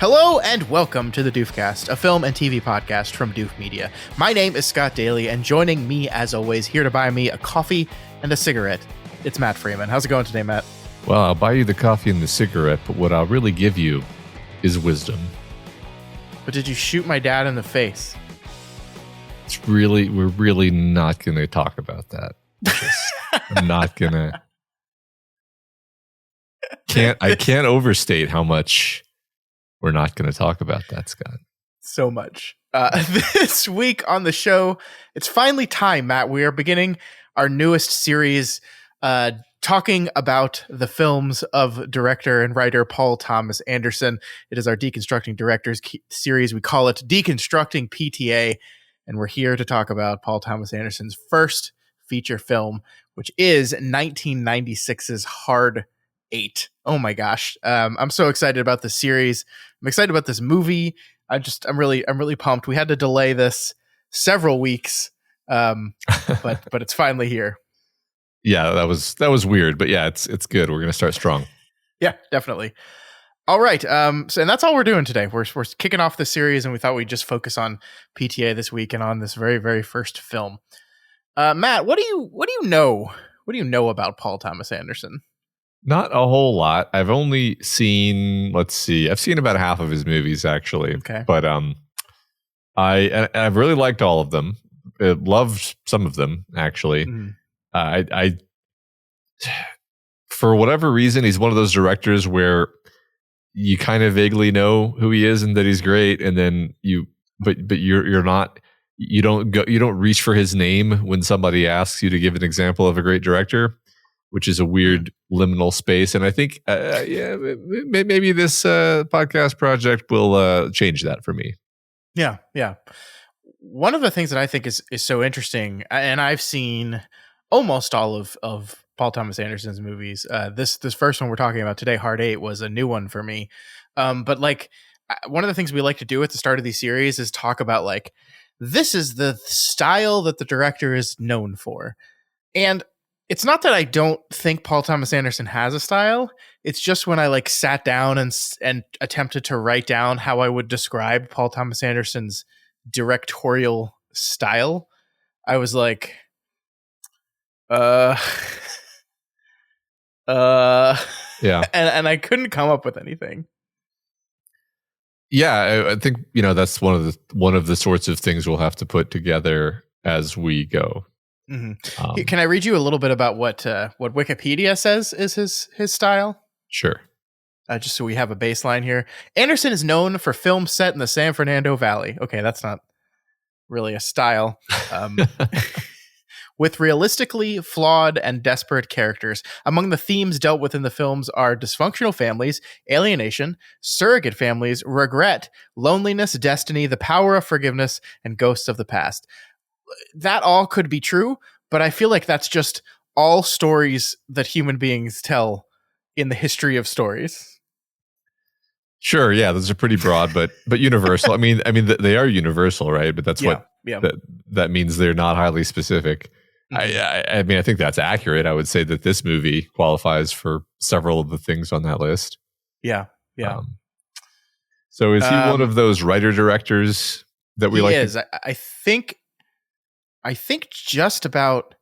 Hello and welcome to the Doofcast, a film and TV podcast from Doof Media. My name is Scott Daly, and joining me, as always, here to buy me a coffee and a cigarette, it's Matt Freeman. How's it going today, Matt? Well, I'll buy you the coffee and the cigarette, but what I'll really give you is wisdom. But did you shoot my dad in the face? We're really not going to talk about that. I'm not going to. I can't overstate how much we're not going to talk about that, Scott. So much. This week on the show, it's finally time, Matt. We are beginning our newest series, talking about the films of director and writer Paul Thomas Anderson. It is our Deconstructing Directors series. We call it Deconstructing PTA, and we're here to talk about Paul Thomas Anderson's first feature film, which is 1996's Hard 8. Oh my gosh. I'm so excited about this series. I'm excited about this movie. I'm really pumped. We had to delay this several weeks, but it's finally here. Yeah, that was weird, but yeah, it's good. We're going to start strong. Yeah, definitely. All right. And that's all we're doing today. We're kicking off the series, and we thought we'd just focus on PTA this week and on this very, very first film. Matt, what do you know? What do you know about Paul Thomas Anderson? Not a whole lot. I've only seen, I've seen about half of his movies actually. Okay. But I've really liked all of them. Loved some of them actually. Mm. I for whatever reason, he's one of those directors where you kind of vaguely know who he is and that he's great, and then you don't reach for his name when somebody asks you to give an example of a great director, which is a weird liminal space. And I think, maybe this podcast project will change that for me. Yeah, yeah. One of the things that I think is so interesting, and I've seen almost all of Paul Thomas Anderson's movies. This first one we're talking about today, Hard 8, was a new one for me. But one of the things we like to do at the start of these series is talk about this is the style that the director is known for. And it's not that I don't think Paul Thomas Anderson has a style. It's just when I sat down and attempted to write down how I would describe Paul Thomas Anderson's directorial style, I was like, yeah. And I couldn't come up with anything. Yeah, I think that's one of the sorts of things we'll have to put together as we go. Mm-hmm. Can I read you a little bit about what Wikipedia says is his style? Sure. Just so we have a baseline here. Anderson is known for films set in the San Fernando Valley. Okay, that's not really a style. With realistically flawed and desperate characters. Among the themes dealt with in the films are dysfunctional families, alienation, surrogate families, regret, loneliness, destiny, the power of forgiveness, and ghosts of the past. That all could be true, but I feel like that's just all stories that human beings tell in the history of stories. Sure, yeah, those are pretty broad, but universal. I mean, they are universal, right? But that's that means they're not highly specific. Mm-hmm. I think that's accurate. I would say that this movie qualifies for several of the things on that list. Yeah. So is he one of those writer-directors that we like? He is. I think just about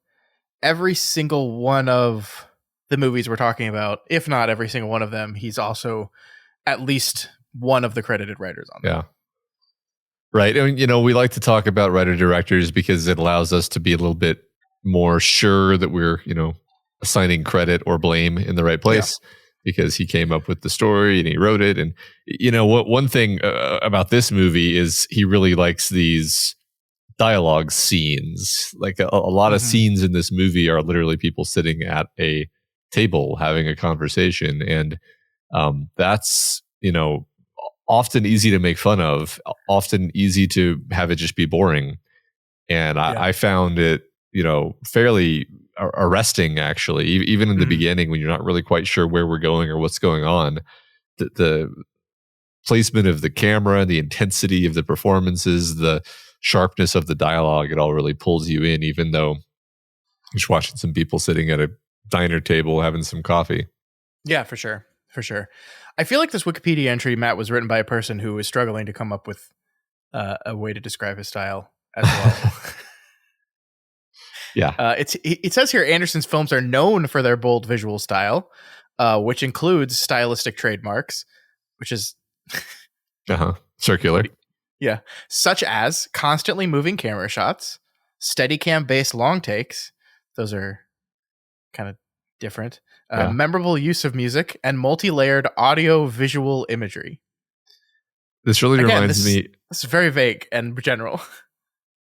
every single one of the movies we're talking about, if not every single one of them, he's also at least one of the credited writers on them. Yeah. Right. I mean, we like to talk about writer-directors because it allows us to be a little bit more sure that we're, assigning credit or blame in the right place, because he came up with the story and he wrote it. And, one thing about this movie is he really likes these dialogue scenes. A lot of scenes in this movie are literally people sitting at a table having a conversation. And that's, often easy to make fun of, often easy to have it just be boring. And I found it, fairly arresting, actually, even in the beginning when you're not really quite sure where we're going or what's going on. The placement of the camera, the intensity of the performances, the sharpness of the dialogue, it all really pulls you in, even though you're just watching some people sitting at a diner table having some coffee. Yeah, for sure. For sure. I feel like this Wikipedia entry, Matt, was written by a person who was struggling to come up with a way to describe his style as well. Yeah. It says here Anderson's films are known for their bold visual style, which includes stylistic trademarks, which is circular. Yeah, such as constantly moving camera shots, Steadicam based long takes. Those are kind of different. Memorable use of music and multi-layered audio-visual imagery. This really reminds me... It's very vague and general.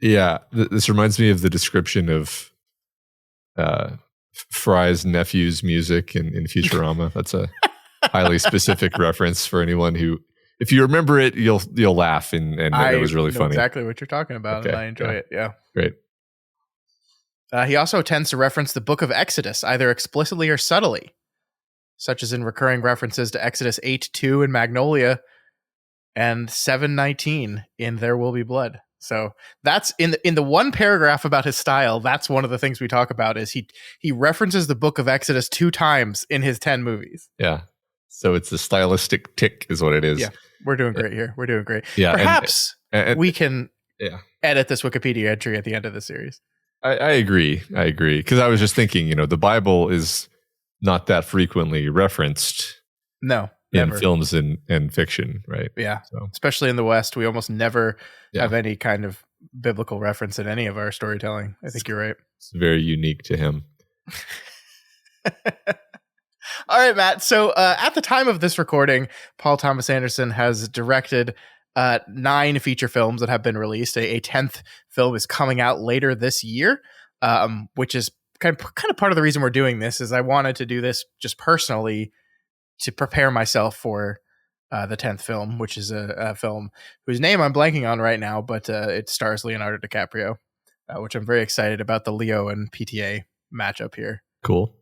Yeah, this reminds me of the description of Fry's nephew's music in Futurama. That's a highly specific reference for anyone who... If you remember it, you'll laugh, and it was really funny. Exactly what you're talking about, and I enjoy it. Yeah, great. He also tends to reference the Book of Exodus, either explicitly or subtly, such as in recurring references to Exodus 8:2 in Magnolia and 7:19 in There Will Be Blood. So that's in the one paragraph about his style. That's one of the things we talk about is he references the Book of Exodus 2 times in his 10 movies. Yeah. So it's a stylistic tick is what it is. Yeah. We're doing great here. We're doing great. Yeah. Perhaps we can edit this Wikipedia entry at the end of the series. I agree. Because I was just thinking, the Bible is not that frequently referenced. No, in films and fiction, right? Yeah. So. Especially in the West, we almost never have any kind of biblical reference in any of our storytelling. I think you're right. It's very unique to him. All right, Matt. So at the time of this recording, Paul Thomas Anderson has directed 9 feature films that have been released. A 10th film is coming out later this year, which is kind of part of the reason we're doing this is I wanted to do this just personally to prepare myself for the 10th film, which is a film whose name I'm blanking on right now, but it stars Leonardo DiCaprio, which I'm very excited about the Leo and PTA matchup here. Cool.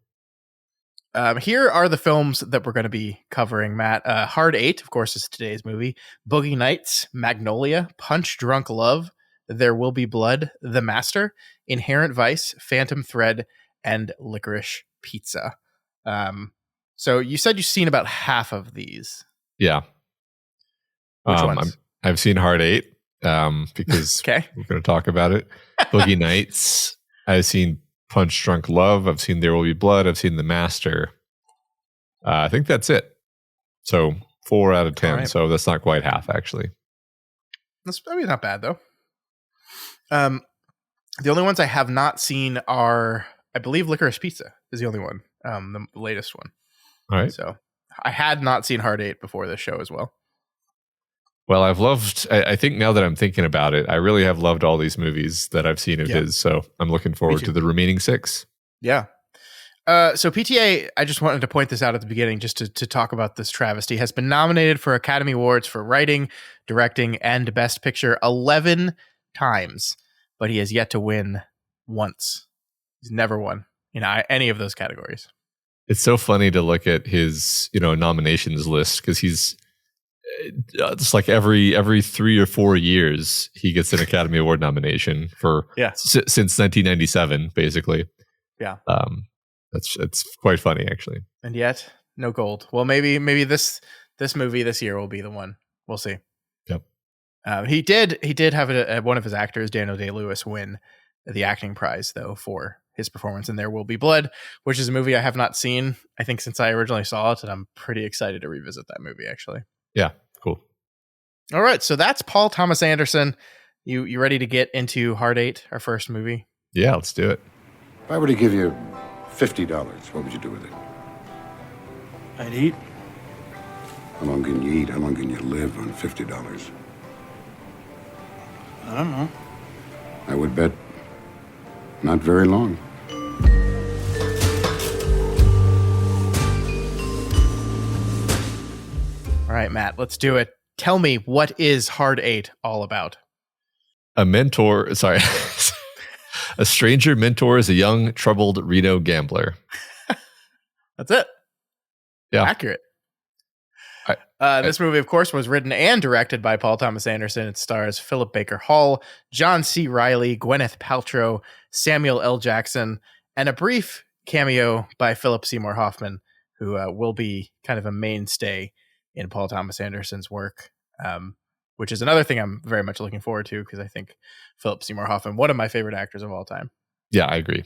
Here are the films that we're going to be covering, Matt. Hard 8, of course, is today's movie. Boogie Nights, Magnolia, Punch Drunk Love, There Will Be Blood, The Master, Inherent Vice, Phantom Thread, and Licorice Pizza. So you said you've seen about half of these. Yeah. Which ones? I've seen Hard 8 because we're going to talk about it. Boogie Nights. I've seen Punch Drunk Love. I've seen There Will Be Blood. I've seen The Master. I think that's it. So 4 out of 10. Right. So that's not quite half, actually. That's not bad, though. The only ones I have not seen are, I believe, Licorice Pizza is the only one, the latest one. All right. So I had not seen Hard 8 before this show as well. Well, I think now that I'm thinking about it, I really have loved all these movies that I've seen of his. So I'm looking forward to the remaining 6. Yeah. So PTA, I just wanted to point this out at the beginning just to talk about this travesty, has been nominated for Academy Awards for writing, directing, and Best Picture 11 times, but he has yet to win once. He's never won in any of those categories. It's so funny to look at his, nominations list because he's it's like every 3 or 4 years he gets an Academy Award nomination for since 1997, basically. Yeah, it's quite funny actually. And yet, no gold. Well, maybe this movie this year will be the one. We'll see. Yep. He did have one of his actors, Daniel Day-Lewis, win the acting prize though for his performance in There Will Be Blood, which is a movie I have not seen, I think, since I originally saw it, and I'm pretty excited to revisit that movie, actually. Yeah, cool. All right, so that's Paul Thomas Anderson. You ready to get into Hard 8, our first movie? Yeah, let's do it. If I were to give you $50, what would you do with it? I'd eat. How long can you eat? How long can you live on $50? I don't know. I would bet not very long. All right, Matt, let's do it. Tell me, what is Hard 8 all about? A stranger mentors a young, troubled Reno gambler. That's it. Yeah. Accurate. This movie, of course, was written and directed by Paul Thomas Anderson. It stars Philip Baker Hall, John C. Reilly, Gwyneth Paltrow, Samuel L. Jackson, and a brief cameo by Philip Seymour Hoffman, who will be kind of a mainstay in Paul Thomas Anderson's work, which is another thing I'm very much looking forward to, because I think Philip Seymour Hoffman, one of my favorite actors of all time. Yeah, I agree.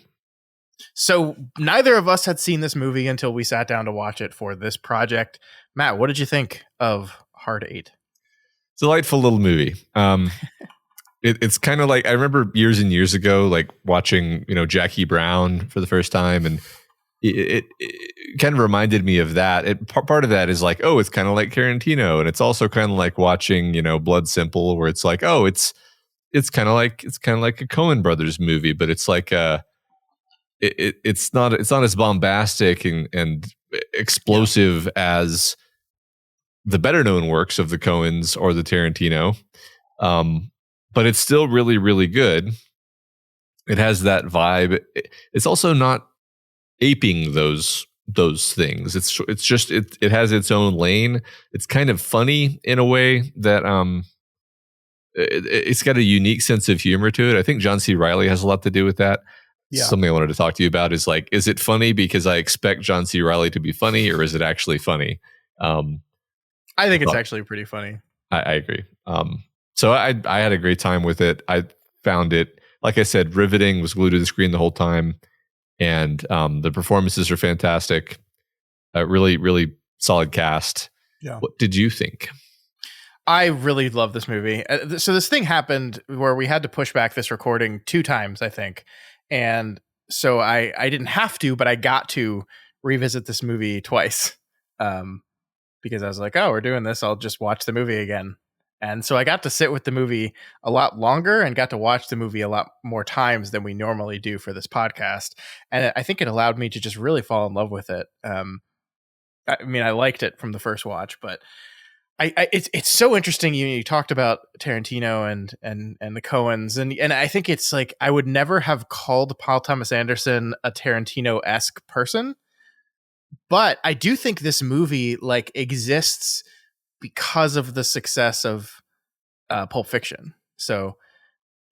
So neither of us had seen this movie until we sat down to watch it for this project. Matt, what did you think of Hard Eight? Delightful little movie. It's kind of like, I remember years and years ago, like watching, Jackie Brown for the first time, and it kind of reminded me of that. Part of that is like, oh, it's kind of like Tarantino, and it's also kind of like watching, Blood Simple, where it's like, oh, it's kind of like a Coen Brothers movie, but it's like it's not as bombastic and explosive as the better known works of the Coens or the Tarantino. But it's still really, really good. It has that vibe. It's also not aping those things. It has its own lane. It's kind of funny in a way that it's got a unique sense of humor to it. I think John C. Reilly has a lot to do with that. Yeah. Something I wanted to talk to you about is like, is it funny because I expect John C. Reilly to be funny, or is it actually funny? I think it's actually pretty funny. I agree. So I had a great time with it. I found it, like I said, riveting, was glued to the screen the whole time. And the performances are fantastic. Really, really solid cast. Yeah. What did you think? I really love this movie. So this thing happened where we had to push back this recording 2 times, I think. And so I didn't have to, but I got to revisit this movie twice. Because I was like, oh, we're doing this, I'll just watch the movie again. And so I got to sit with the movie a lot longer and got to watch the movie a lot more times than we normally do for this podcast. And I think it allowed me to just really fall in love with it. I mean, I liked it from the first watch, but it's so interesting. You talked about Tarantino and the Coens, and I think it's like, I would never have called Paul Thomas Anderson a Tarantino-esque person, but I do think this movie like exists because of the success of Pulp Fiction. So,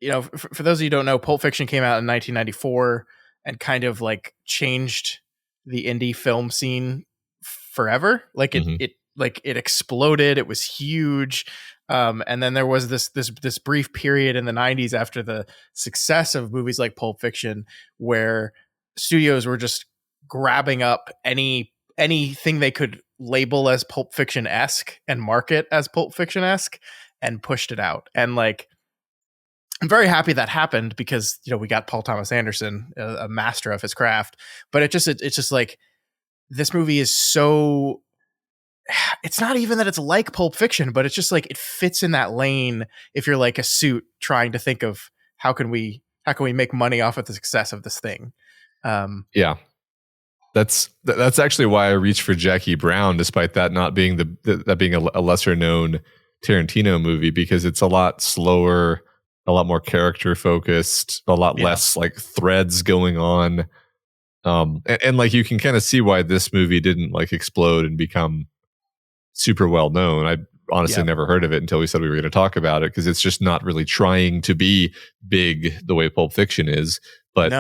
for those of you who don't know, Pulp Fiction came out in 1994 and kind of like changed the indie film scene forever. Like it exploded. It was huge. And then there was this brief period in the 90s after the success of movies like Pulp Fiction, where studios were just grabbing up anything they could label as Pulp Fiction-esque and market as Pulp Fiction-esque and pushed it out. And like, I'm very happy that happened because, we got Paul Thomas Anderson, a master of his craft. But it's just like, this movie is so, it's not even that it's like Pulp Fiction, but it's just like, it fits in that lane if you're like a suit trying to think of how can we make money off of the success of this thing. Yeah. That's actually why I reached for Jackie Brown, despite that not being that being a lesser known Tarantino movie, because it's a lot slower, a lot more character focused, a lot less like threads going on. And like, you can kind of see why this movie didn't like explode and become super well known. I honestly never heard of it until we said we were going to talk about it, because it's just not really trying to be big the way Pulp Fiction is. But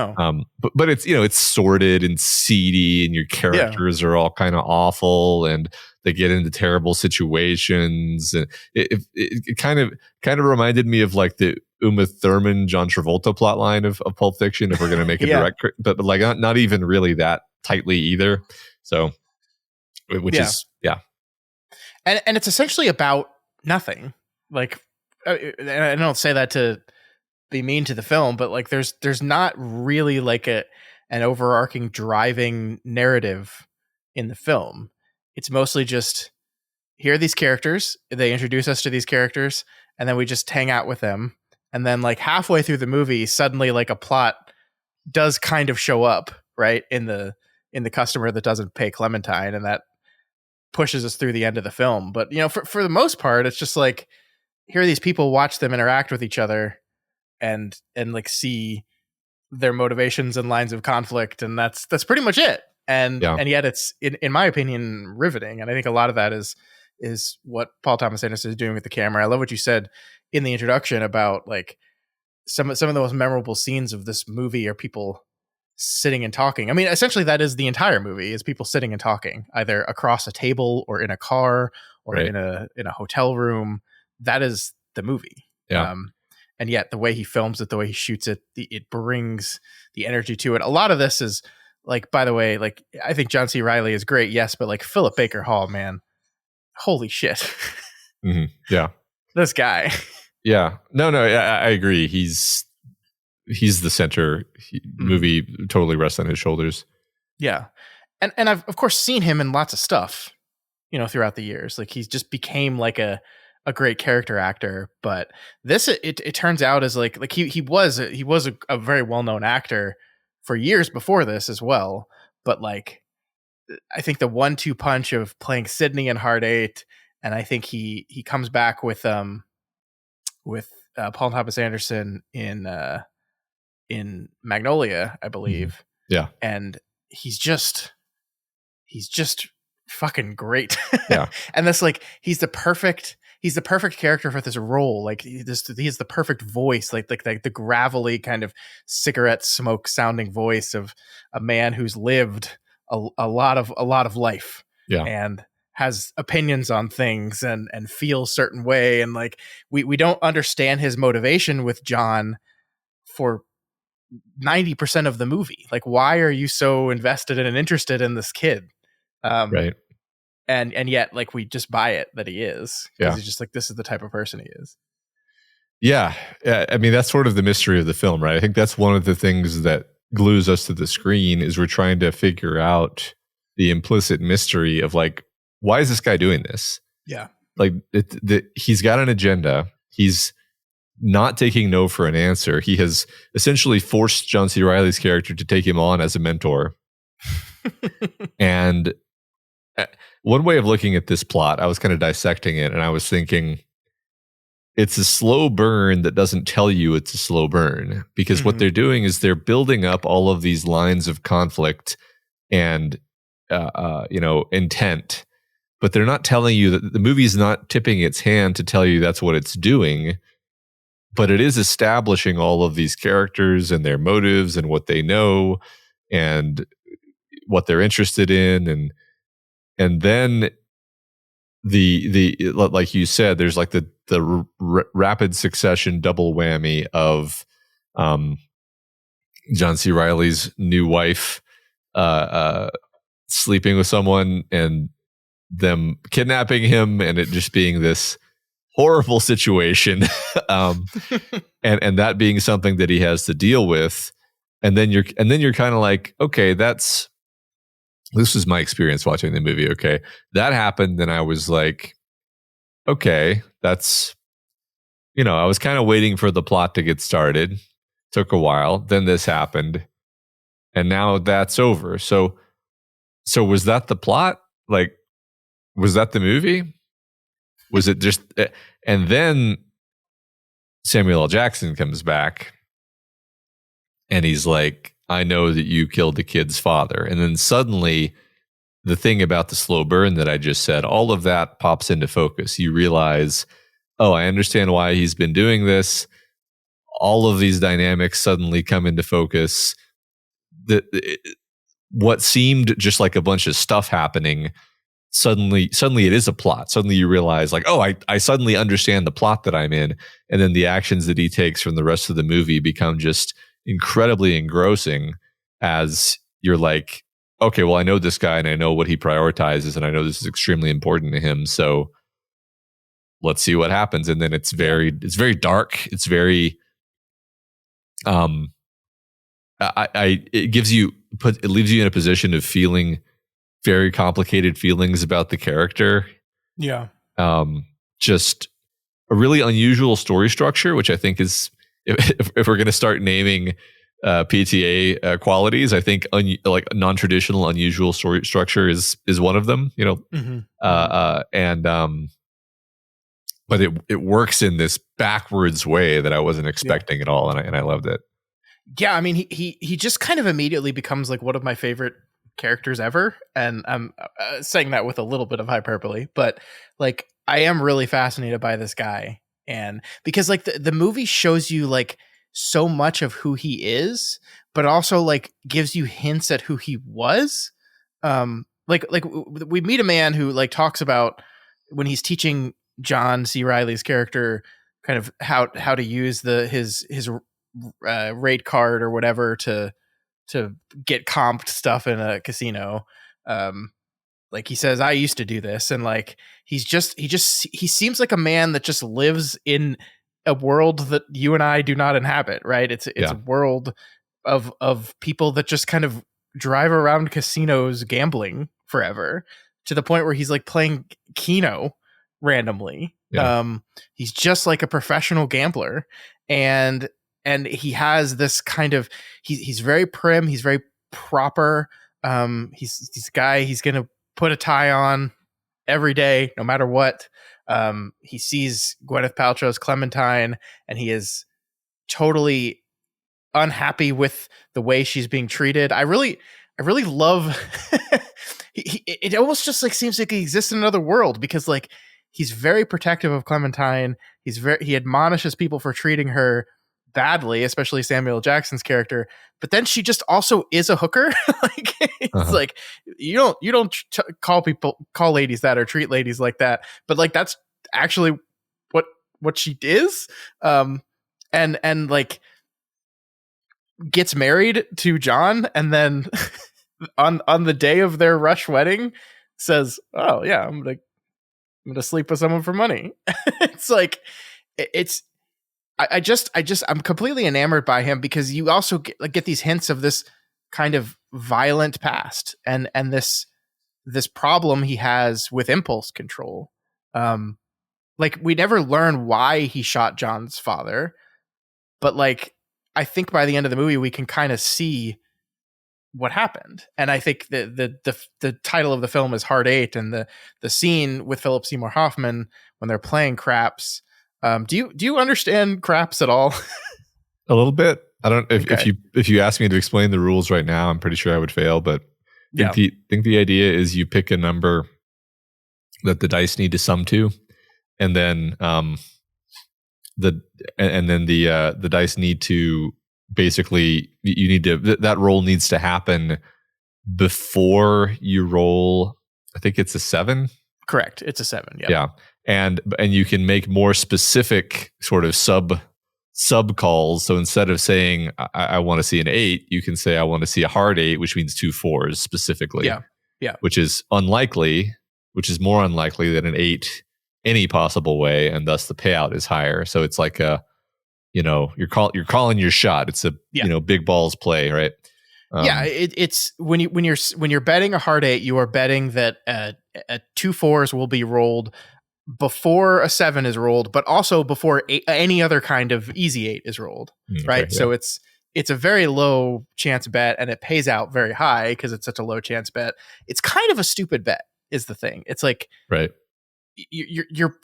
but it's it's sordid and seedy, and your characters are all kind of awful, and they get into terrible situations. And it kind of reminded me of like the Uma Thurman, John Travolta plotline of Pulp Fiction, if we're going to make a direct, but like not even really that tightly either. So, which is and it's essentially about nothing. Like, and I don't say that to be mean to the film, but like, there's not really like an overarching driving narrative in the film. It's mostly just, here are these characters, they introduce us to these characters, and then we just hang out with them. And then like halfway through the movie, suddenly like a plot does kind of show up, right, in the customer that doesn't pay Clementine, and that pushes us through the end of the film. But for the most part, it's just like, here are these people, watch them interact with each other and like see their motivations and lines of conflict, and that's pretty much it. And yet it's in my opinion riveting, and I think a lot of that is what Paul Thomas Anderson is doing with the camera. I love what you said in the introduction about like some of the most memorable scenes of this movie are people sitting and talking. I mean, essentially that is the entire movie, is people sitting and talking, either across a table or in a car or Right. in a hotel room. That is the movie. Yeah. And yet the way he films it, the way he shoots it, it brings the energy to it. A lot of this is like, by the way, like, I think John C. Reilly is great. Yes. But like Philip Baker Hall, man, holy shit. Yeah. This guy. Yeah. No, I agree. He's the center. Movie totally rests on his shoulders. Yeah. And I've of course seen him in lots of stuff, throughout the years. Like, he's just became like a great character actor. But this, it turns out, is like he was a very well-known actor for years before this as well. But like, I think the 1-2 punch of playing Sydney in Hard Eight, and I think he comes back with Paul Thomas Anderson in Magnolia, I believe. Yeah. And he's just fucking great. Yeah. And that's like, he's the perfect character for this role. Like, he has the perfect voice, like the gravelly kind of cigarette smoke sounding voice of a man who's lived a lot of life. Yeah. And has opinions on things and feels certain way. And like, we don't understand his motivation with John for 90% of the movie. Like, why are you so invested and interested in this kid? Right. And yet, like, we just buy it that he is. Yeah. He's just like, this is the type of person he is. Yeah. I mean, that's sort of the mystery of the film, right? I think that's one of the things that glues us to the screen, is we're trying to figure out the implicit mystery of like, why is this guy doing this? Yeah. Like, he's got an agenda. He's not taking no for an answer. He has essentially forced John C. Reilly's character to take him on as a mentor. And one way of looking at this plot, I was kind of dissecting it, and I was thinking, it's a slow burn that doesn't tell you it's a slow burn, because what they're doing is they're building up all of these lines of conflict and intent, but they're not telling you that the movie's not tipping its hand to tell you that's what it's doing, but it is establishing all of these characters and their motives and what they know and what they're interested in, and then the like you said, there's like the rapid succession double whammy of John C. Reilly's new wife sleeping with someone and them kidnapping him, and it just being this horrible situation, and that being something that he has to deal with, and then you're kind of like, okay, this was my experience watching the movie. Okay, that happened, and I was like, okay, that's, I was kind of waiting for the plot to get started. Took a while, then this happened, and now that's over. So was that the plot? Like, was that the movie? Was it just, and then Samuel L. Jackson comes back and he's like, I know that you killed the kid's father. And then suddenly the thing about the slow burn that I just said, all of that pops into focus. You realize, oh, I understand why he's been doing this. All of these dynamics suddenly come into focus. What seemed just like a bunch of stuff happening, suddenly it is a plot. Suddenly you realize, like, oh, I suddenly understand the plot that I'm in. And then the actions that he takes from the rest of the movie become just incredibly engrossing, as you're like, okay, well, I know this guy and I know what he prioritizes, and I know this is extremely important to him. So let's see what happens. And then it's very dark. It's very, it leaves you in a position of feeling very complicated feelings about the character. Yeah. Just a really unusual story structure, which I think is, if we're going to start naming PTA qualities, I think like non-traditional, unusual story structure is one of them. But it works in this backwards way that I wasn't expecting at all, and I loved it. Yeah, I mean, he just kind of immediately becomes like one of my favorite characters ever, and I'm saying that with a little bit of hyperbole, but like, I am really fascinated by this guy, and because like the movie shows you like so much of who he is, but also like gives you hints at who he was. We meet a man who like talks about when he's teaching John C. Reilly's character kind of how to use his rate card or whatever to get comped stuff in a casino. Like he says, I used to do this, and like he seems like a man that just lives in a world that you and I do not inhabit, right? It's a world of people that just kind of drive around casinos gambling forever, to the point where he's like playing Keno randomly. He's just like a professional gambler, and he has this kind of he's very prim, he's very proper. He's a guy, he's gonna put a tie on every day, no matter what. He sees Gwyneth Paltrow's Clementine, and he is totally unhappy with the way she's being treated. I really love. It almost just like seems like he exists in another world, because like he's very protective of Clementine. He admonishes people for treating her badly, especially Samuel L. Jackson's character. But then she just also is a hooker. Like it's like you don't call ladies that or treat ladies like that. But like that's actually what she is. And like gets married to John, and then on the day of their rush wedding says, "Oh yeah, I'm gonna sleep with someone for money." It's like I'm completely enamored by him, because you also get these hints of this kind of violent past and this problem he has with impulse control. Like we never learn why he shot John's father, but like I think by the end of the movie we can kind of see what happened. And I think the title of the film is Hard 8, and the scene with Philip Seymour Hoffman when they're playing craps. Do you understand craps at all? A little bit. I don't. If you ask me to explain the rules right now, I'm pretty sure I would fail. But think the idea is you pick a number that the dice need to sum to, and then the dice need to basically that roll needs to happen before you roll. I think it's a 7. Correct. It's a 7. Yep. Yeah. And you can make more specific sort of sub calls. So instead of saying I want to see an 8, you can say I want to see a hard 8, which means 2 4s specifically. Yeah. Which is more unlikely than an 8 any possible way, and thus the payout is higher. So it's like you're calling your shot. It's a big balls play, right? It's when you're betting a hard 8, you are betting that 2 4s will be rolled before a 7 is rolled, but also before any other kind of easy 8 is rolled, right? Okay, so it's a very low chance bet, and it pays out very high because it's such a low chance bet. It's kind of a stupid bet, is the thing. It's like, right, you're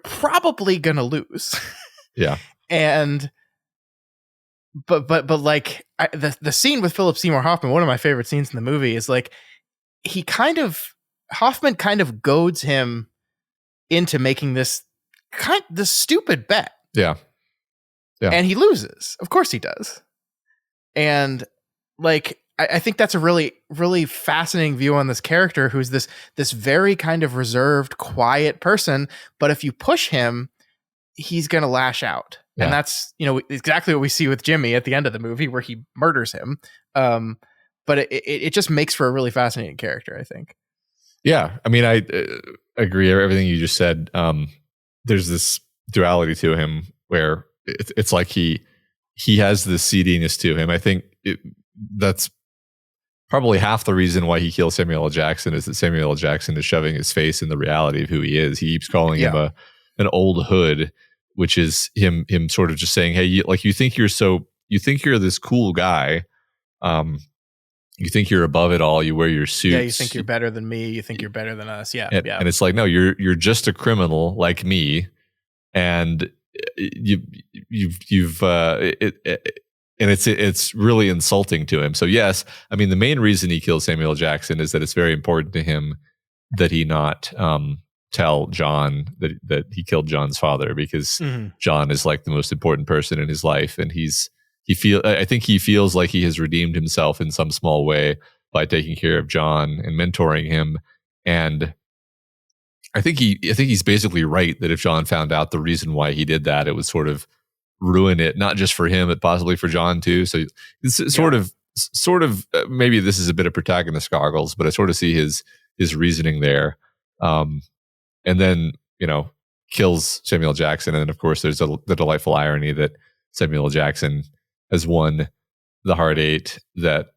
probably gonna lose. Yeah. And but like the scene with Philip Seymour Hoffman, one of my favorite scenes in the movie, is like Hoffman kind of goads him into making this stupid bet. Yeah. And he loses. Of course he does. And like I think that's a really, really fascinating view on this character, who's this very kind of reserved, quiet person. But if you push him, he's going to lash out. Yeah. And that's, exactly what we see with Jimmy at the end of the movie, where he murders him. But it just makes for a really fascinating character, I think. Yeah. I mean, I agree with everything you just said. There's this duality to him where it's like he has this seediness to him. I think that's probably half the reason why he kills Samuel L. Jackson, is that Samuel L. Jackson is shoving his face in the reality of who he is. He keeps calling him an old hood, which is him sort of just saying, hey, you think you're this cool guy. You think you're above it all. You wear your suits. Yeah, you think you're better than me. You think you're better than us. Yeah, and it's like, no, you're just a criminal like me, and it's really insulting to him. So yes, I mean, the main reason he kills Samuel Jackson is that it's very important to him that he not tell John that he killed John's father, because John is like the most important person in his life, and I think he feels like he has redeemed himself in some small way by taking care of John and mentoring him. And I think he's basically right that if John found out the reason why he did that, it would sort of ruin it, not just for him, but possibly for John too. So it's sort of maybe this is a bit of protagonist goggles, but I sort of see his reasoning there. And then, kills Samuel Jackson. And then, of course, there's the delightful irony that Samuel Jackson has won the Hard Eight that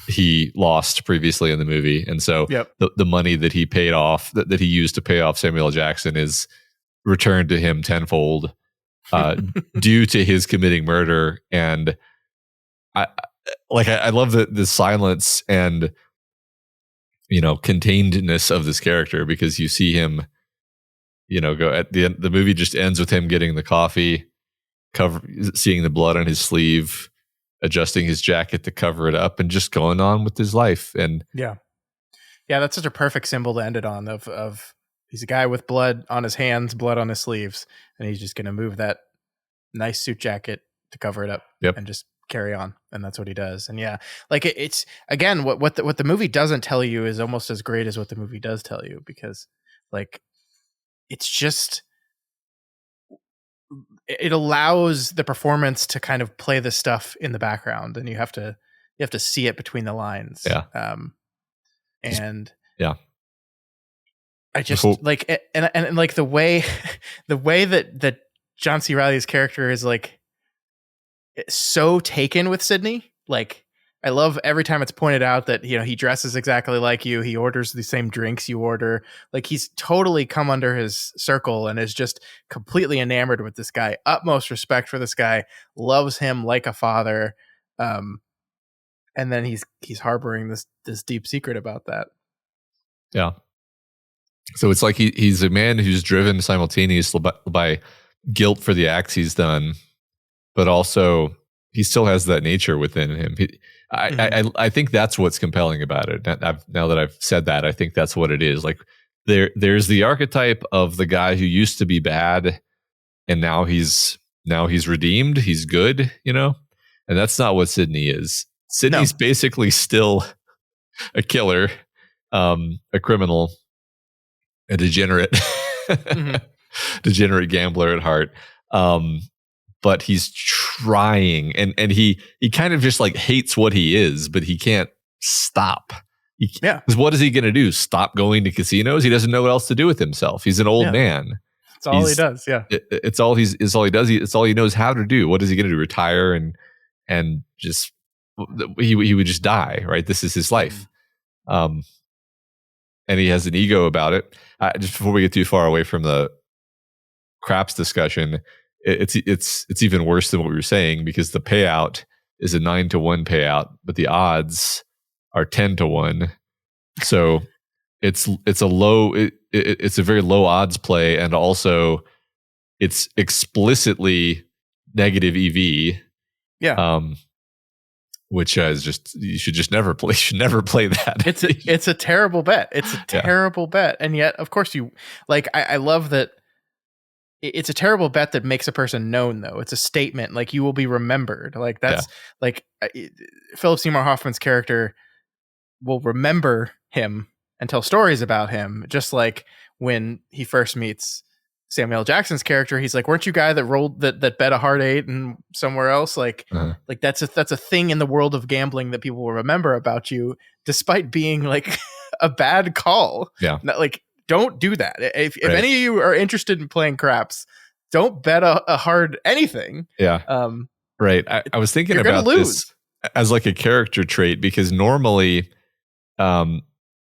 he lost previously in the movie. And so the money that he paid off, that he used to pay off Samuel Jackson, is returned to him tenfold due to his committing murder. And I love the silence and, containedness of this character, because you see him, go at the end. The movie just ends with him getting the coffee, seeing the blood on his sleeve, adjusting his jacket to cover it up, and just going on with his life. And yeah, that's such a perfect symbol to end it on. Of he's a guy with blood on his hands, blood on his sleeves, and he's just going to move that nice suit jacket to cover it up, and just carry on. And that's what he does. And it's again, what the movie doesn't tell you is almost as great as what the movie does tell you, because it's just, it allows the performance to kind of play the stuff in the background, and you have to see it between the lines. And I just and like the way that John C. Reilly's character is so taken with Sydney. I love every time it's pointed out that, he dresses exactly like you. He orders the same drinks you order. He's totally come under his circle and is just completely enamored with this guy. Utmost respect for this guy. Loves him like a father. And then he's harboring this deep secret about that. Yeah. So it's like he's a man who's driven simultaneously by guilt for the acts he's done, but also he still has that nature within him. I think that's what's compelling about it. Now that I've said that, I think that's what it is. There's the archetype of the guy who used to be bad, and now he's redeemed. He's good, and that's not what Sydney is. Sydney's basically still a killer, a criminal, a degenerate, degenerate gambler at heart. But he's trying, and he kind of just hates what he is, but he can't stop. Because what is he going to do? Stop going to casinos? He doesn't know what else to do with himself. He's an old man. That's all he does. Yeah, it's all he does. It's all he knows how to do. What is he going to do? Retire and just he would just die. Right. This is his life. And he has an ego about it. Just before we get too far away from the craps discussion, it's even worse than what we were saying, because the payout is a 9-1 payout, but the odds are 10-1. So it's a very low odds play, and also it's explicitly negative EV. Yeah. Which is just, you should just never play. You should never play that. It's a terrible bet. It's a terrible bet, and yet, of course, you I love that. It's a terrible bet that makes a person known, though. It's a statement, you will be remembered. That's Philip Seymour Hoffman's character will remember him and tell stories about him. Just like when he first meets Samuel Jackson's character, he's like, "Weren't you guy that rolled that bet a hard 8 and somewhere else?" That's a thing in the world of gambling that people will remember about you, despite being a bad call. Yeah. Don't do that. If any of you are interested in playing craps, don't bet a hard anything. Yeah. Right. I was thinking about this as a character trait, because normally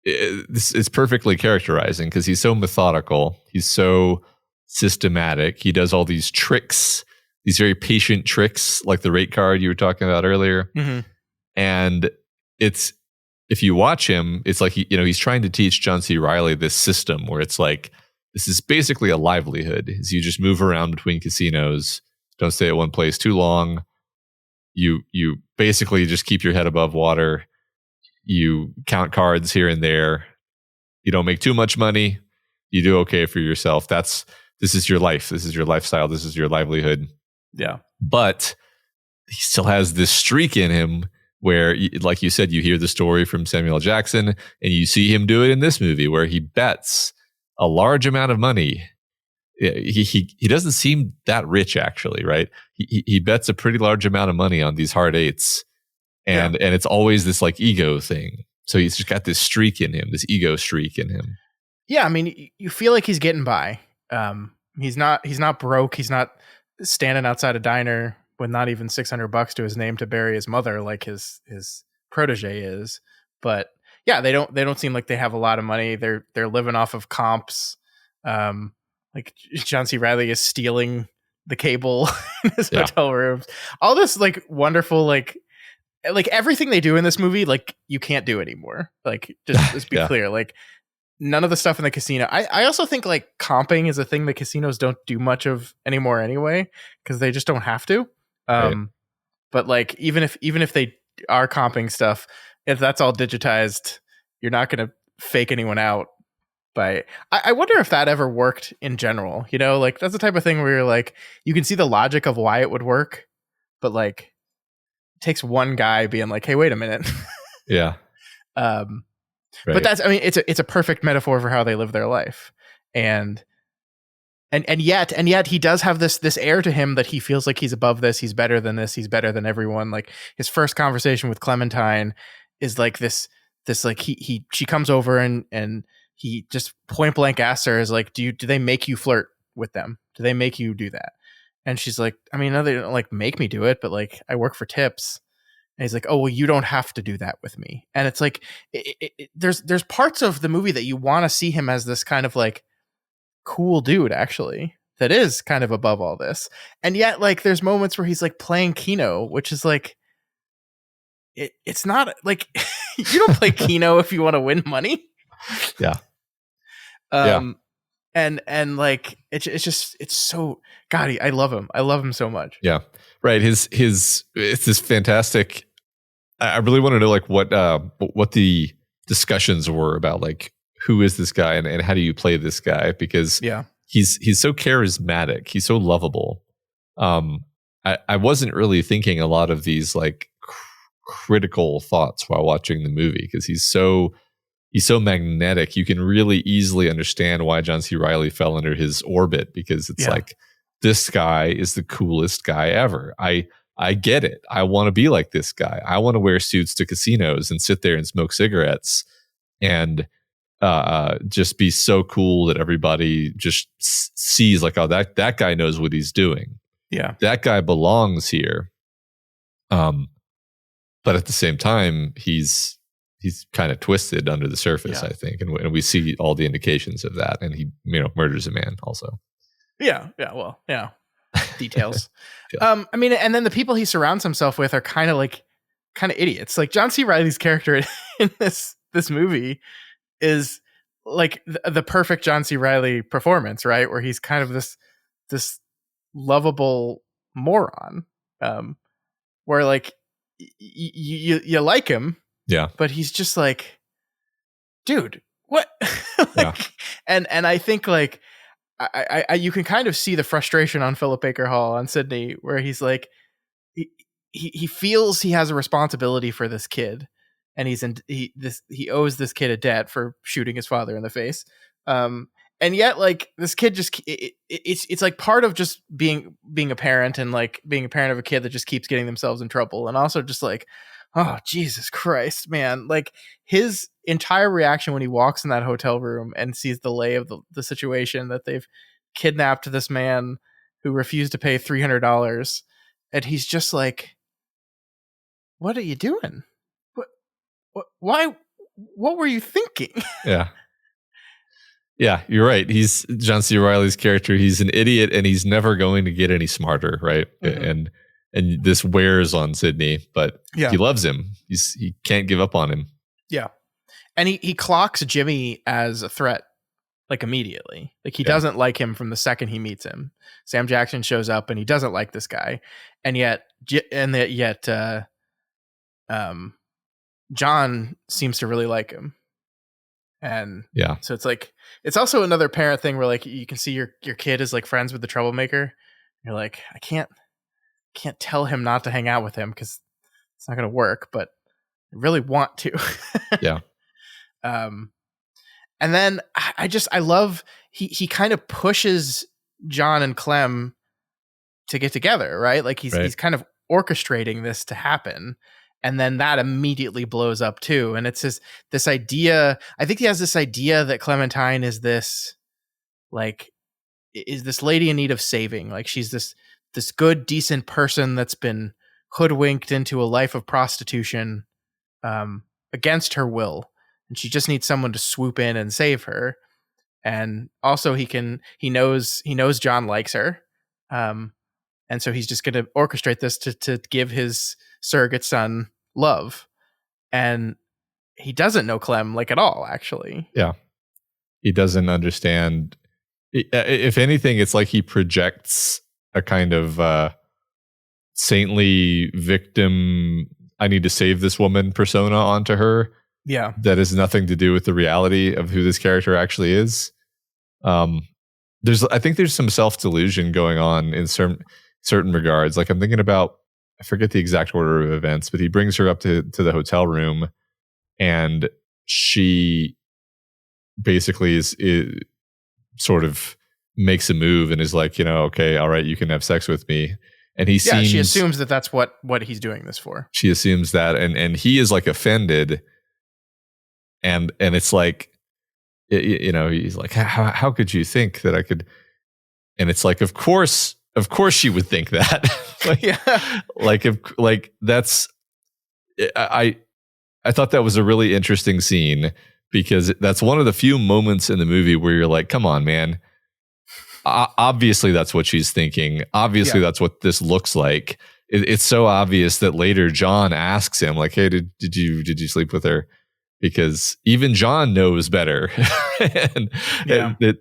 it's perfectly characterizing, because he's so methodical. He's so systematic. He does all these tricks, these very patient tricks, like the rate card you were talking about earlier. And if you watch him, it's he's trying to teach John C. Reilly this system where it's this is basically a livelihood. Is you just move around between casinos, don't stay at one place too long. You basically just keep your head above water. You count cards here and there. You don't make too much money, You do okay for yourself. This is your life. This is your lifestyle. This is your livelihood. Yeah. But he still has this streak in him where, like you said, you hear the story from Samuel L. Jackson, and you see him do it in this movie where he bets a large amount of money. He doesn't seem that rich, actually, right? He bets a pretty large amount of money on these hard eights, and it's always this like ego thing. So he's just got this streak in him, this ego streak in him. Yeah, I mean, you feel like he's getting by. He's not broke. He's not standing outside a diner with not even $600 to his name to bury his mother like his protege is. But yeah, they don't seem like they have a lot of money. They're living off of comps. Like John C. Reilly is stealing the cable in his hotel rooms. All this like wonderful like everything they do in this movie, like you can't do anymore. Like just be clear, like none of the stuff in the casino. I also think like comping is a thing that casinos don't do much of anymore anyway, because they just don't have to. Right. But like even if they are comping stuff, if that's all digitized, you're not going to fake anyone out. By I wonder if that ever worked in general. You know, like that's the type of thing where you're like you can see the logic of why it would work, but like it takes one guy being like, "Hey, wait a minute." Yeah. Right. But that's, I mean, it's a perfect metaphor for how they live their life, and yet he does have this air to him that he feels like he's above this, he's better than this, he's better than everyone. Like his first conversation with Clementine is like this like she comes over and he just point blank asks her, is like, do they make you flirt with them? Do they make you do that? And she's like, I mean, no, they don't like make me do it, but like I work for tips. And he's like, oh, well, you don't have to do that with me. And it's like, there's parts of the movie that you want to see him as this kind of like cool dude, actually, that is kind of above all this. And yet, like, there's moments where he's like playing Keno, which is like, it's not like you don't play Keno if you want to win money. Yeah. And like it's so God, I love him so much. Yeah, right. His it's this fantastic. I really want to know like what the discussions were about, like who is this guy and how do you play this guy, because he's so charismatic, he's so lovable. I wasn't really thinking a lot of these like critical thoughts while watching the movie, because he's so magnetic. You can really easily understand why John C. Reilly fell under his orbit, because it's like, this guy is the coolest guy ever. I get it. I want to be like this guy. I want to wear suits to casinos and sit there and smoke cigarettes and just be so cool that everybody just sees like, oh, that guy knows what he's doing. Yeah. That guy belongs here. But at the same time, he's kind of twisted under the surface, I think, and we see all the indications of that. And he, murders a man also. Yeah. Details. I mean, and then the people he surrounds himself with are kind of idiots. Like John C. Reilly's character in this movie is like the perfect John C. Reilly performance, right? Where he's kind of this lovable moron, where like you like him. Yeah. But he's just like, dude, what? And I think like I you can kind of see the frustration on Philip Baker Hall, on Sidney, where he's like, he feels he has a responsibility for this kid, and he owes this kid a debt for shooting his father in the face. And yet like this kid just it's like part of just being a parent, and like being a parent of a kid that just keeps getting themselves in trouble, and also just like, oh, Jesus Christ, man. Like his entire reaction when he walks in that hotel room and sees the lay of the situation, that they've kidnapped this man who refused to pay $300. And he's just like, what are you doing? Why? What were you thinking? Yeah. Yeah, you're right. He's John C. Reilly's character. He's an idiot, and he's never going to get any smarter, right? Mm-hmm. And this wears on Sidney, but he loves him. He can't give up on him. Yeah. And he clocks Jimmy as a threat, like immediately. Like he doesn't like him from the second he meets him. Sam Jackson shows up and he doesn't like this guy. And yet John seems to really like him. And Yeah. so it's like, it's also another parent thing where like you can see your kid is like friends with the troublemaker. You're like, I can't tell him not to hang out with him because it's not going to work, but I really want to. Yeah. And then I love, he kind of pushes John and Clem to get together, right? Like he's kind of orchestrating this to happen. And then that immediately blows up too. And it's this idea, I think he has this idea that Clementine is this lady in need of saving. Like she's this good, decent person that's been hoodwinked into a life of prostitution against her will. And she just needs someone to swoop in and save her. And also he knows John likes her. And so he's just going to orchestrate this to give his surrogate son love. And he doesn't know Clem like at all, actually. Yeah. He doesn't understand. If anything, it's like he projects a kind of saintly victim, I need to save this woman persona onto her. Yeah. That has nothing to do with the reality of who this character actually is. I think there's some self-delusion going on in certain regards. Like I'm thinking about, I forget the exact order of events, but he brings her up to the hotel room and she basically is sort of makes a move and is like, okay, all right, you can have sex with me. And he seems, she assumes that that's what he's doing this for. She assumes that, and he is like offended, and it's like, he's like, how could you think that I could? And it's like, of course she would think that. That's. I thought that was a really interesting scene because that's one of the few moments in the movie where you're like, come on, man. Obviously, that's what she's thinking. Obviously, that's what this looks like. It's so obvious that later John asks him, like, "Hey, did you sleep with her?" Because even John knows better, and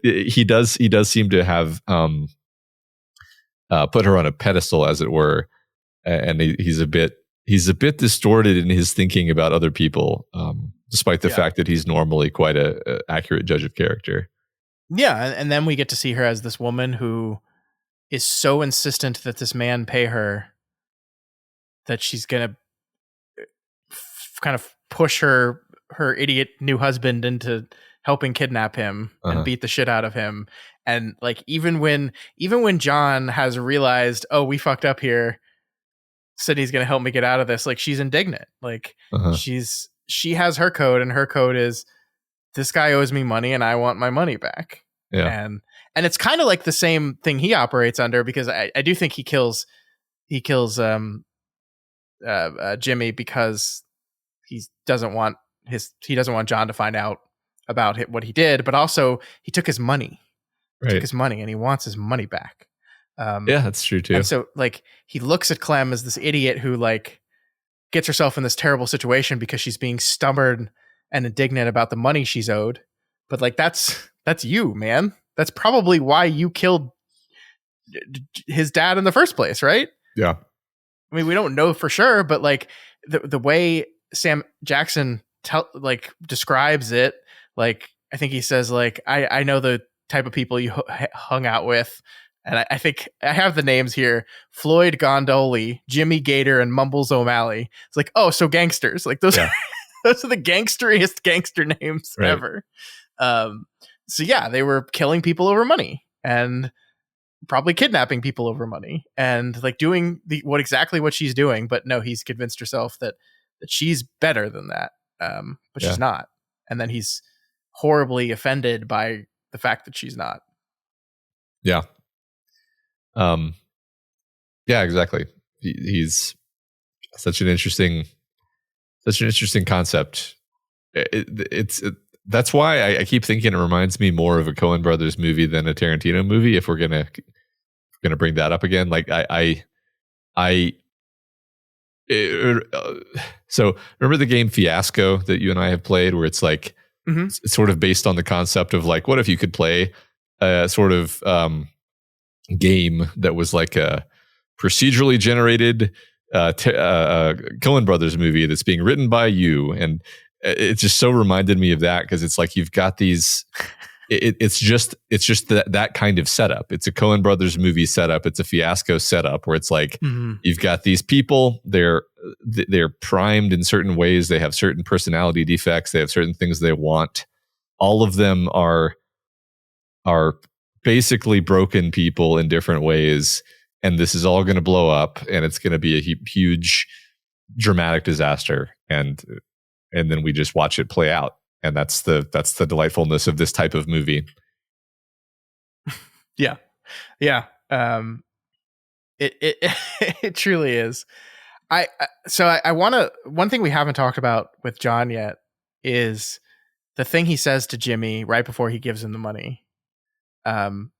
he does seem to have put her on a pedestal, as it were, and he's a bit distorted in his thinking about other people, despite the fact that he's normally quite a accurate judge of character. Yeah, and then we get to see her as this woman who is so insistent that this man pay her that she's gonna kind of push her idiot new husband into helping kidnap him and beat the shit out of him. And like even when John has realized, oh, we fucked up here, Sydney's gonna help me get out of this, like she's indignant. Like she has her code, and her code is, this guy owes me money and I want my money back. Yeah. And it's kind of like the same thing he operates under, because I do think he kills Jimmy because he doesn't want John to find out about what he did, but also he took his money. He took his money and he wants his money back. Yeah, that's true too. And so like he looks at Clem as this idiot who like gets herself in this terrible situation because she's being stubborn and indignant about the money she's owed. But like that's you, man. That's probably why you killed his dad in the first place, right? Yeah. I mean, we don't know for sure, but like the way Sam Jackson describes it, like I think he says like, I know the type of people you hung out with. And I think I have the names here: Floyd Gondoli, Jimmy Gator, and Mumbles O'Malley. It's like, oh, so gangsters. Like those are the gangsteriest gangster names ever. So yeah, they were killing people over money and probably kidnapping people over money and like doing exactly what she's doing. But no, he's convinced herself that she's better than that. But she's not. And then he's horribly offended by the fact that she's not. Yeah. Yeah, exactly. He's such an interesting concept. That's why I keep thinking it reminds me more of a Coen Brothers movie than a Tarantino movie. If we're gonna bring that up again, like so remember the game Fiasco that you and I have played, where it's like it's sort of based on the concept of like, what if you could play a sort of game that was like a procedurally generated Coen Brothers movie that's being written by you, and it just so reminded me of that, because it's like you've got these. It's just that kind of setup. It's a Coen Brothers movie setup. It's a Fiasco setup where it's like you've got these people. They're primed in certain ways. They have certain personality defects. They have certain things they want. All of them are basically broken people in different ways, and this is all going to blow up, and it's going to be a huge dramatic disaster, and then we just watch it play out. And that's the delightfulness of this type of movie. Yeah. It truly is. I want to. One thing we haven't talked about with John yet is the thing he says to Jimmy right before he gives him the money,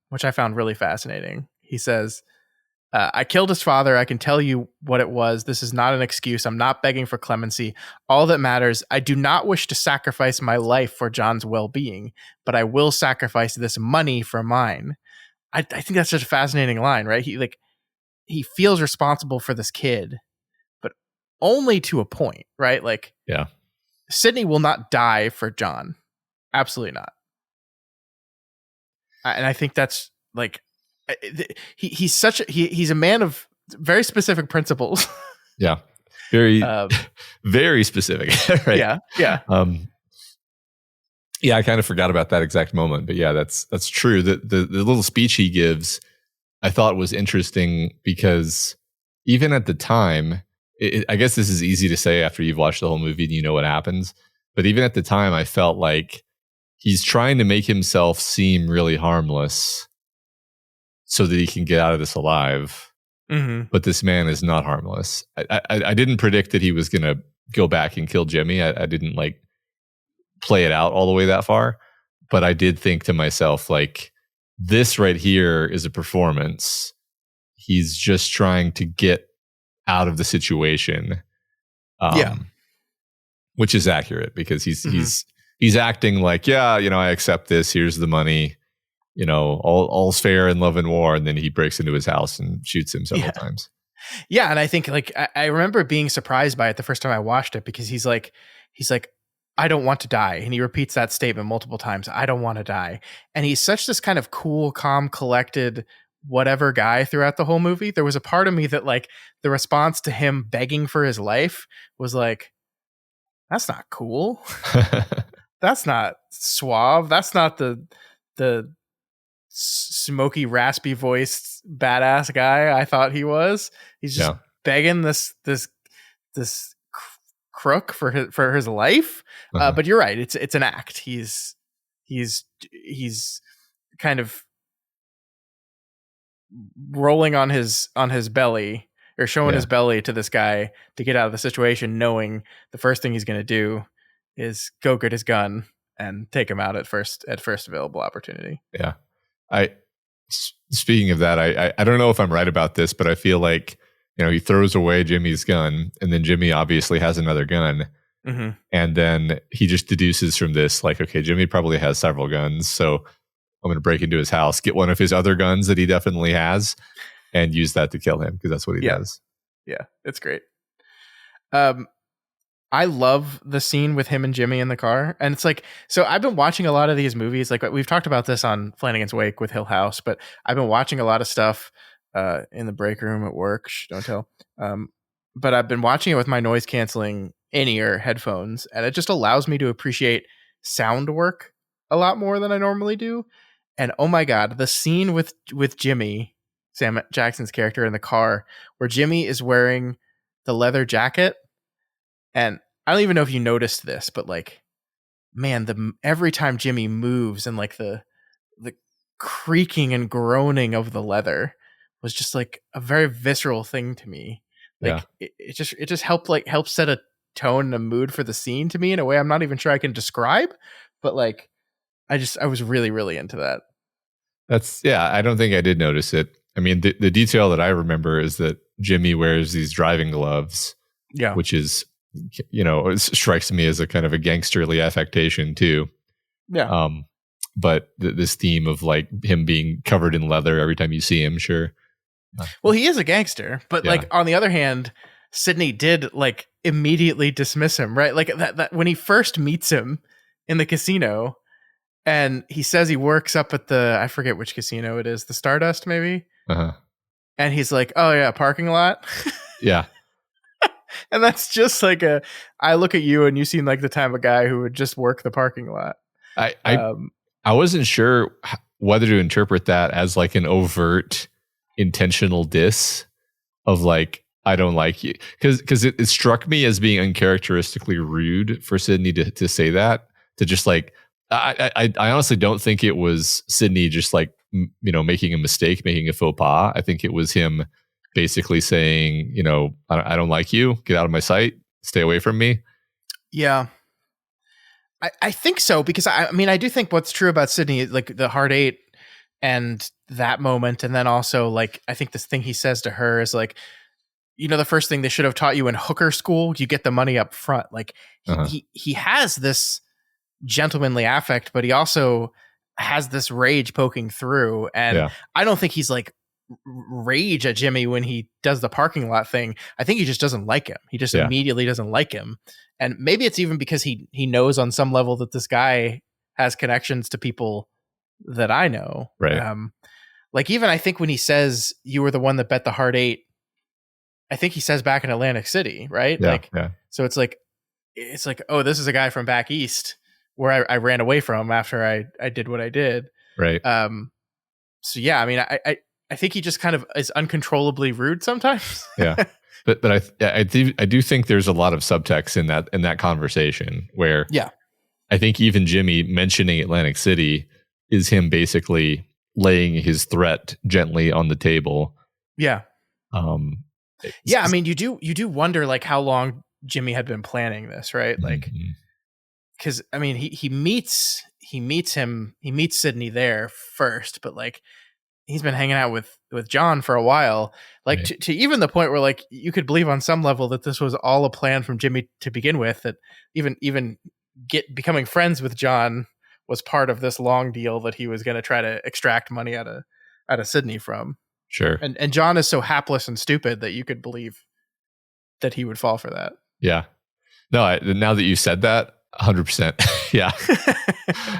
which I found really fascinating. He says, I killed his father. I can tell you what it was. This is not an excuse. I'm not begging for clemency. All that matters, I do not wish to sacrifice my life for John's well-being, but I will sacrifice this money for mine. I think that's such a fascinating line, right? He feels responsible for this kid, but only to a point, right? Like, yeah, Sidney will not die for John. Absolutely not. And I think that's like, he's a man of very specific principles. Yeah, very very specific. Right? Yeah. I kind of forgot about that exact moment, but yeah, that's true. The little speech he gives, I thought was interesting, because even at the time, I guess this is easy to say after you've watched the whole movie and you know what happens, but even at the time, I felt like he's trying to make himself seem really harmless so that he can get out of this alive. Mm-hmm. But this man is not harmless. I didn't predict that he was going to go back and kill Jimmy. I didn't like play it out all the way that far. But I did think to myself, like, this right here is a performance. He's just trying to get out of the situation. Which is accurate, because he's acting like, I accept this. Here's the money. All's fair in love and war, and then he breaks into his house and shoots him several times. Yeah, and I think like I remember being surprised by it the first time I watched it, because he's like, I don't want to die, and he repeats that statement multiple times. I don't want to die, and he's such this kind of cool, calm, collected, whatever guy throughout the whole movie. There was a part of me that like the response to him begging for his life was like, that's not cool. That's not suave. That's not the smoky, raspy voiced badass guy I thought he was. He's just begging this crook for his life. But you're right. It's an act. He's kind of rolling on his belly, or showing his belly to this guy to get out of the situation, knowing the first thing he's going to do is go get his gun and take him out at first available opportunity. Yeah. Speaking of that, I don't know if I'm right about this, but I feel like, he throws away Jimmy's gun, and then Jimmy obviously has another gun. Mm-hmm. And then he just deduces from this, like, okay, Jimmy probably has several guns, so I'm going to break into his house, get one of his other guns that he definitely has, and use that to kill him, because that's what he does. Yeah, it's great. I love the scene with him and Jimmy in the car. And it's like, so I've been watching a lot of these movies. Like, we've talked about this on Flanagan's Wake with Hill House, but I've been watching a lot of stuff in the break room at work. Shh, don't tell. But I've been watching it with my noise canceling in-ear headphones, and it just allows me to appreciate sound work a lot more than I normally do. And oh my God, the scene with Jimmy, Sam Jackson's character, in the car, where Jimmy is wearing the leather jacket. And I don't even know if you noticed this, but like, man, every time Jimmy moves, and like the creaking and groaning of the leather was just like a very visceral thing to me. Like it just helped set a tone and a mood for the scene to me in a way I'm not even sure I can describe, but like, I was really, really into that. I don't think I did notice it. I mean, the detail that I remember is that Jimmy wears these driving gloves, which is, it strikes me as a kind of a gangsterly affectation too. Yeah. But this theme of like him being covered in leather every time you see him, sure. Well, he is a gangster, but like, on the other hand, Sidney did, like, immediately dismiss him, right? Like that when he first meets him in the casino and he says he works up at I forget which casino it is, the Stardust maybe. Uh-huh. And he's like, "Oh yeah, parking lot." Yeah. And that's just like I look at you and you seem like the type of guy who would just work the parking lot. I wasn't sure whether to interpret that as like an overt intentional diss of like, I don't like you. Because it struck me as being uncharacteristically rude for Sydney to say that, to just like, I honestly don't think it was Sydney just like, making a mistake, making a faux pas. I think it was him basically saying, I don't like you, get out of my sight, stay away from me. Yeah. I think so, because I mean, I do think what's true about Sydney, like the Hard Eight and that moment. And then also like, I think this thing he says to her is like, the first thing they should have taught you in hooker school, you get the money up front. Like he has this gentlemanly affect, but he also has this rage poking through. And I don't think he's like rage at Jimmy when he does the parking lot thing. I think he just doesn't like him. He just immediately doesn't like him. And maybe it's even because he knows on some level that this guy has connections to people that I know. Right. Like even I think when he says you were the one that bet the Hard Eight, I think he says back in Atlantic City, right? So it's like, oh, this is a guy from back east where I ran away from after I did what I did. Right. So yeah, I mean, I think he just kind of is uncontrollably rude sometimes. Yeah. But I do think there's a lot of subtext in that conversation where I think even Jimmy mentioning Atlantic City is him basically laying his threat gently on the table. Yeah. I mean, you do wonder like how long Jimmy had been planning this, right? Like, because I mean, he meets Sydney there first, but like he's been hanging out with John for a while, like to even the point where like you could believe on some level that this was all a plan from Jimmy to begin with, that even becoming friends with John was part of this long deal that he was going to try to extract money out of Sydney from. Sure. And John is so hapless and stupid that you could believe that he would fall for that. Yeah. No, now that you said that, 100%. Yeah.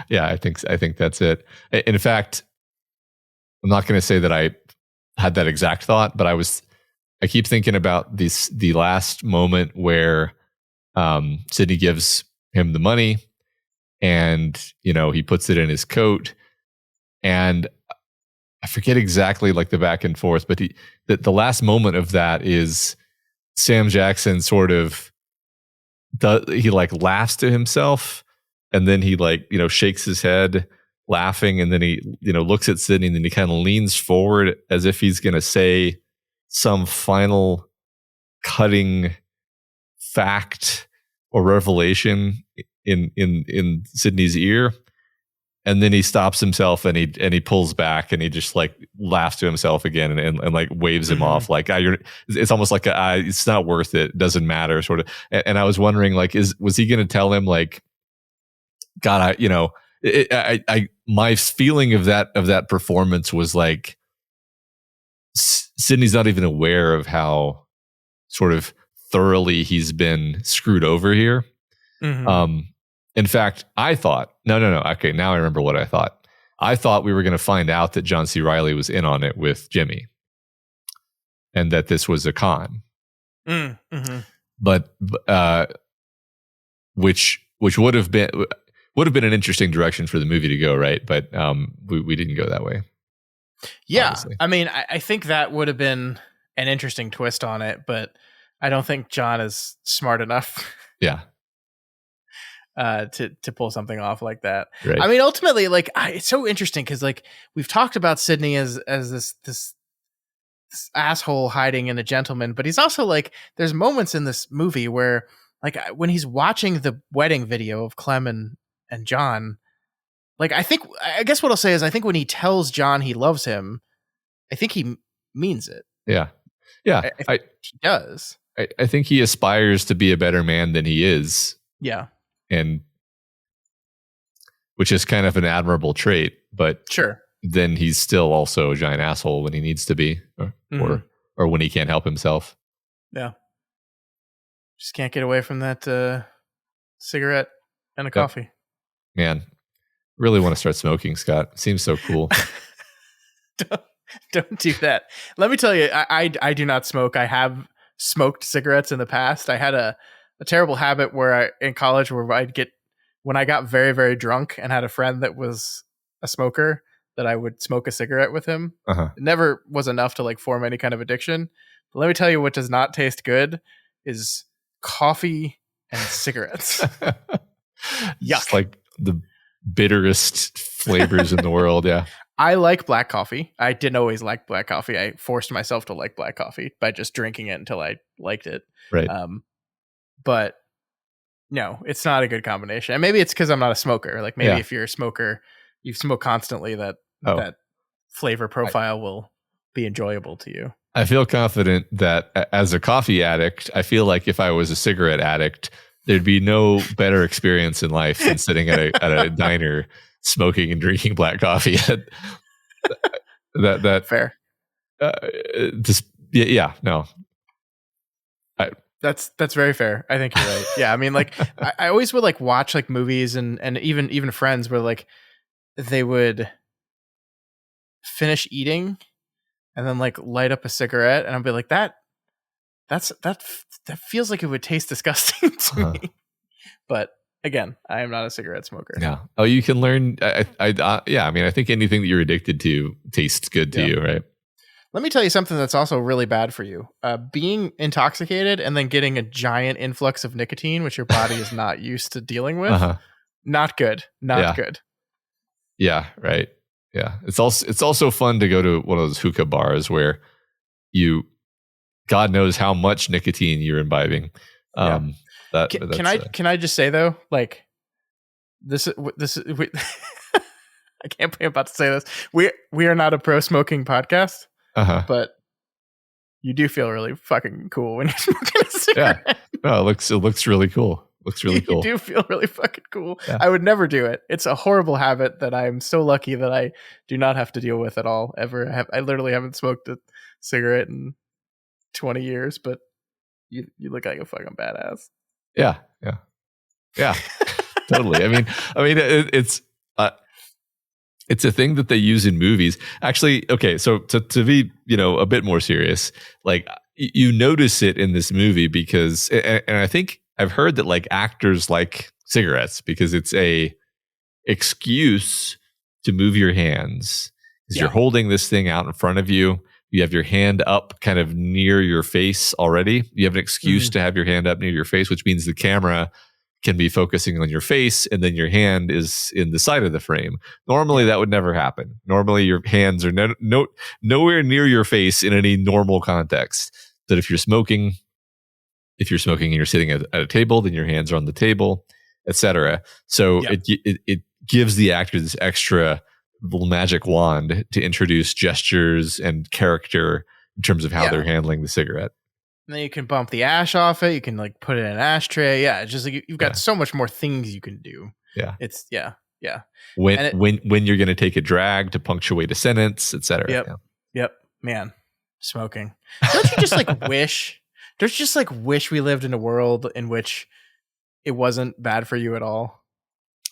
Yeah, I think that's it. In fact, I'm not going to say that I had that exact thought, but I keep thinking about the last moment where Sydney gives him the money and, he puts it in his coat, and I forget exactly like the back and forth, but the last moment of that is Sam Jackson sort of he like laughs to himself, and then he like, shakes his head laughing, and then he, looks at Sydney, and then he kind of leans forward as if he's going to say some final cutting fact or revelation in Sydney's ear. And then he stops himself and he pulls back, and he just like laughs to himself again and like waves him off. Like, it's almost like it's not worth it. Doesn't matter sort of. And I was wondering, like, was he going to tell him like, God, my feeling of that performance was like, Sydney's not even aware of how sort of thoroughly he's been screwed over here. In fact, I thought, no. Okay, now I remember what I thought. I thought we were going to find out that John C. Reilly was in on it with Jimmy, and that this was a con. But which would have been an interesting direction for the movie to go, right? But we didn't go that way. Yeah, obviously. I mean, I think that would have been an interesting twist on it, but I don't think John is smart enough. Yeah. To pull something off like that. Right. I mean, ultimately, like, it's so interesting because, like, we've talked about Sydney as this asshole hiding in a gentleman, but he's also like, there's moments in this movie where, like, when he's watching the wedding video of Clem and John, like, I guess what I'll say is, I think when he tells John he loves him, I think he means it. Yeah. I he does. I think he aspires to be a better man than he is. Yeah. And which is kind of an admirable trait, but sure, then he's still also a giant asshole when he needs to be, or when he can't help himself. Yeah. Just can't get away from that cigarette and a Yep. coffee. Man, really want to start smoking, Scott. Seems so cool. Don't do that. Let me tell you, I do not smoke. I have smoked cigarettes in the past. I had a terrible habit where in college where when I got very, very drunk and had a friend that was a smoker, that I would smoke a cigarette with him. Uh-huh. It never was enough to like form any kind of addiction. But let me tell you, what does not taste good is coffee and cigarettes. Just like the bitterest flavors in the world. Yeah. I like black coffee. I didn't always like black coffee. I forced myself to like black coffee by just drinking it until I liked it. Right. But no, it's not a good combination. And maybe it's because I'm not a smoker. Like maybe if you're a smoker, you smoke constantly, that flavor profile will be enjoyable to you. I feel confident that as a coffee addict, I feel like if I was a cigarette addict, there'd be no better experience in life than sitting at a diner smoking and drinking black coffee. that fair. No. That's very fair. I think you're right. Yeah, I mean, like I always would like watch like movies and even friends where like they would finish eating and then like light up a cigarette, and I'd be like, that feels like it would taste disgusting to me. But again, I am not a cigarette smoker. Yeah. Oh, you can learn. I mean, I think anything that you're addicted to tastes good to you, right? Let me tell you something that's also really bad for you. Being intoxicated and then getting a giant influx of nicotine, which your body is not used to dealing with. Not good. Not good. Yeah. Right. Yeah. It's also fun to go to one of those hookah bars where God knows how much nicotine you're imbibing. Can I just say though, like this I can't believe I'm about to say this. We are not a pro smoking podcast, but you do feel really fucking cool when you're smoking a cigarette. Yeah, no, it looks really cool. Looks really cool. You do feel really fucking cool. Yeah. I would never do it. It's a horrible habit that I'm so lucky that I do not have to deal with at all. Ever. I literally haven't smoked a cigarette in 20 years, but you look like a fucking badass. Yeah. Totally. I mean, it's a thing that they use in movies. Actually, okay, so to be, a bit more serious, like you notice it in this movie because, and I think I've heard that like actors like cigarettes because it's a excuse to move your hands because you're holding this thing out in front of you. You have your hand up kind of near your face already. You have an excuse to have your hand up near your face, which means the camera can be focusing on your face and then your hand is in the side of the frame. Normally that would never happen. Normally your hands are nowhere near your face in any normal context. But if you're smoking and you're sitting at a table, then your hands are on the table, etc. So it gives the actor this extra little magic wand to introduce gestures and character in terms of how they're handling the cigarette. And then you can bump the ash off it. You can like put it in an ashtray. Yeah, it's just like you've got so much more things you can do. Yeah, it's yeah. When you're going to take a drag to punctuate a sentence, etc. Yep. Man, smoking. Don't you just like wish? Don't you just like wish we lived in a world in which it wasn't bad for you at all?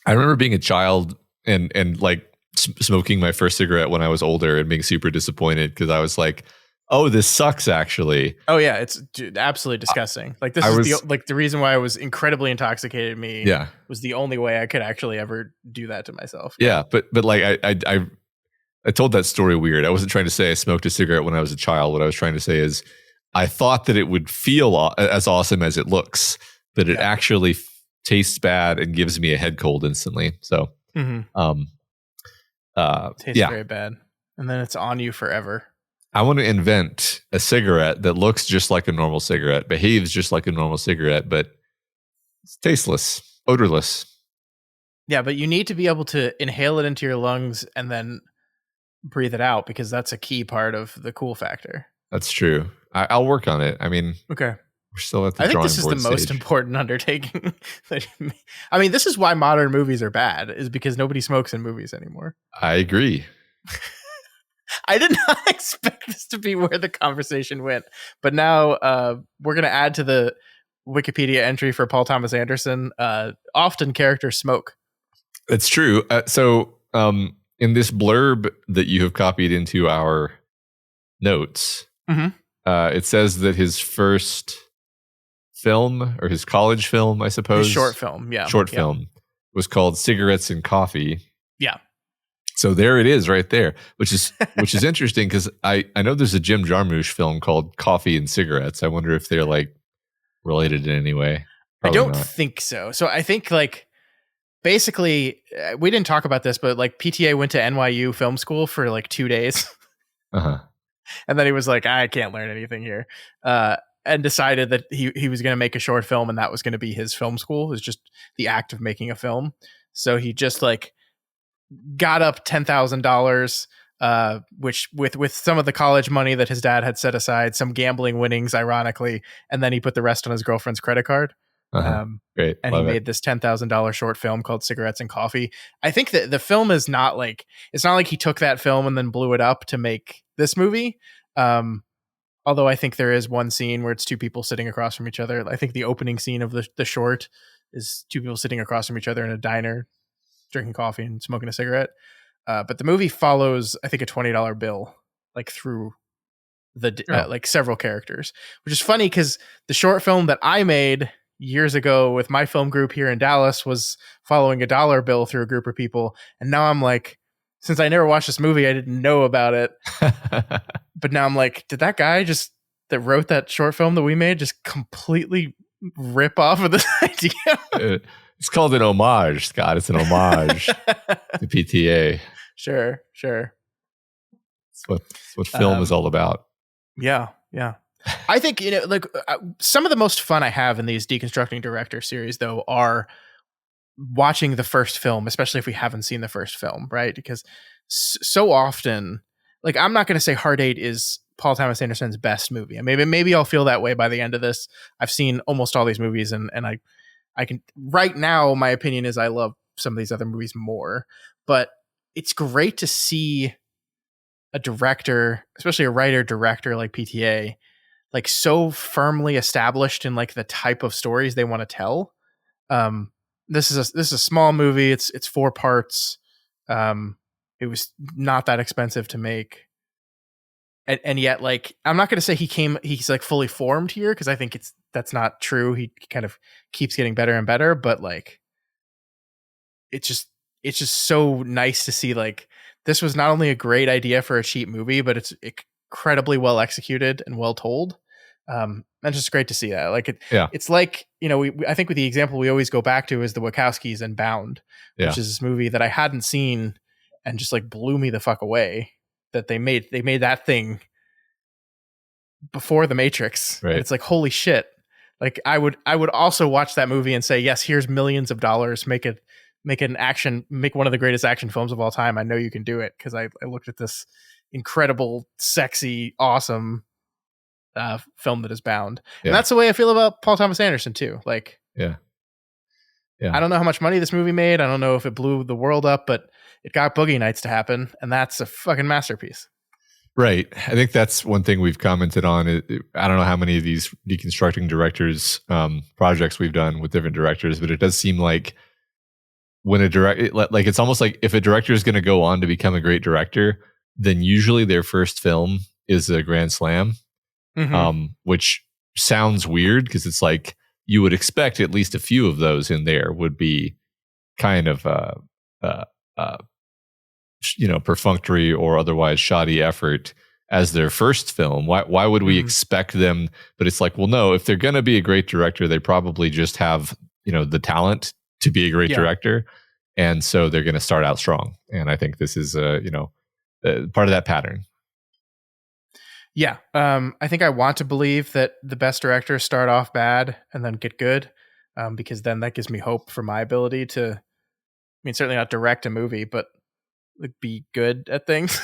I remember being a child and like smoking my first cigarette when I was older and being super disappointed because I was like, oh, this sucks actually. Oh yeah, it's absolutely disgusting. Like this is the reason why I was incredibly intoxicated. Was the only way I could actually ever do that to myself. Yeah, but like I told that story weird. I wasn't trying to say I smoked a cigarette when I was a child. What I was trying to say is I thought that it would feel as awesome as it looks, but it actually tastes bad and gives me a head cold instantly. So, tastes very bad, and then it's on you forever. I want to invent a cigarette that looks just like a normal cigarette, behaves just like a normal cigarette, but it's tasteless, odorless. Yeah, but you need to be able to inhale it into your lungs and then breathe it out because that's a key part of the cool factor. That's true. I'll work on it. I mean, okay. We're still at the I think drawing this is board the stage. most important undertaking. I mean, this is why modern movies are bad, is because nobody smokes in movies anymore. I agree. I did not expect this to be where the conversation went, but now we're going to add to the Wikipedia entry for Paul Thomas Anderson. Often characters smoke. It's true. In this blurb that you have copied into our notes, it says that his first film, or his college film, I suppose, His short film, film, was called Cigarettes and Coffee. Yeah. So there it is, right there, which is interesting because I know there's a Jim Jarmusch film called Coffee and Cigarettes. I wonder if they're like related in any way. Probably I don't not. think so. So I think like basically we didn't talk about this, but like PTA went to NYU film school for like 2 days. Uh-huh. And then he was like, I can't learn anything here. And decided that he was going to make a short film, and that was going to be his film school. It was just the act of making a film. So he just like got up $10,000, which with some of the college money that his dad had set aside, some gambling winnings, ironically, and then he put the rest on his girlfriend's credit card. Great. And Love he made this $10,000 short film called Cigarettes and Coffee. I think that the film is not like, it's not like he took that film and then blew it up to make this movie. Although I think there is one scene where it's two people sitting across from each other. I think the opening scene of the short is two people sitting across from each other in a diner, drinking coffee and smoking a cigarette. But the movie follows, I think, a $20 bill, like through like several characters, which is funny because the short film that I made years ago with my film group here in Dallas was following a dollar bill through a group of people. And now I'm like, since I never watched this movie, I didn't know about it. But now I'm like, did that guy that wrote that short film that we made just completely rip off of this idea? It's called an homage, Scott. It's an homage to PTA. Sure. It's what film is all about. Yeah. I think, like some of the most fun I have in these Deconstructing Director series, though, are watching the first film, especially if we haven't seen the first film, right? Because so often, like, I'm not going to say Hard Eight is Paul Thomas Anderson's best movie. And maybe I'll feel that way by the end of this. I've seen almost all these movies, and I can right now, my opinion is I love some of these other movies more. But it's great to see a director, especially a writer-director like PTA, like so firmly established in like the type of stories they want to tell. This is a small movie. It's 4 parts. It was not that expensive to make. And yet, like, I'm not going to say he's like fully formed here, because I think that's not true. He kind of keeps getting better and better, but like, it's just so nice to see, like, this was not only a great idea for a cheap movie, but it's incredibly well executed and well told. And just great to see that. Like, it's like, I think with the example we always go back to is the Wachowskis and Bound, which is this movie that I hadn't seen and just like blew me the fuck away. That they made that thing before The Matrix. Right. And it's like, holy shit. Like, I would also watch that movie and say, yes, here's millions of dollars. Make one of the greatest action films of all time. I know you can do it, because I looked at this incredible, sexy, awesome film that is Bound. And that's the way I feel about Paul Thomas Anderson too. Like, yeah. I don't know how much money this movie made. I don't know if it blew the world up, but it got Boogie Nights to happen, and that's a fucking masterpiece. Right. I think that's one thing we've commented on. I don't know how many of these Deconstructing Directors projects we've done with different directors, but it does seem like when it's almost like if a director is going to go on to become a great director, then usually their first film is a grand slam, which sounds weird because it's like you would expect at least a few of those in there would be kind of perfunctory or otherwise shoddy effort as their first film. Why would we expect them? But it's like, well, no, if they're going to be a great director, they probably just have, the talent to be a great director. And so they're going to start out strong. And I think this is, part of that pattern. Yeah. I think I want to believe that the best directors start off bad and then get good, because then that gives me hope for my ability to, certainly not direct a movie, but like be good at things.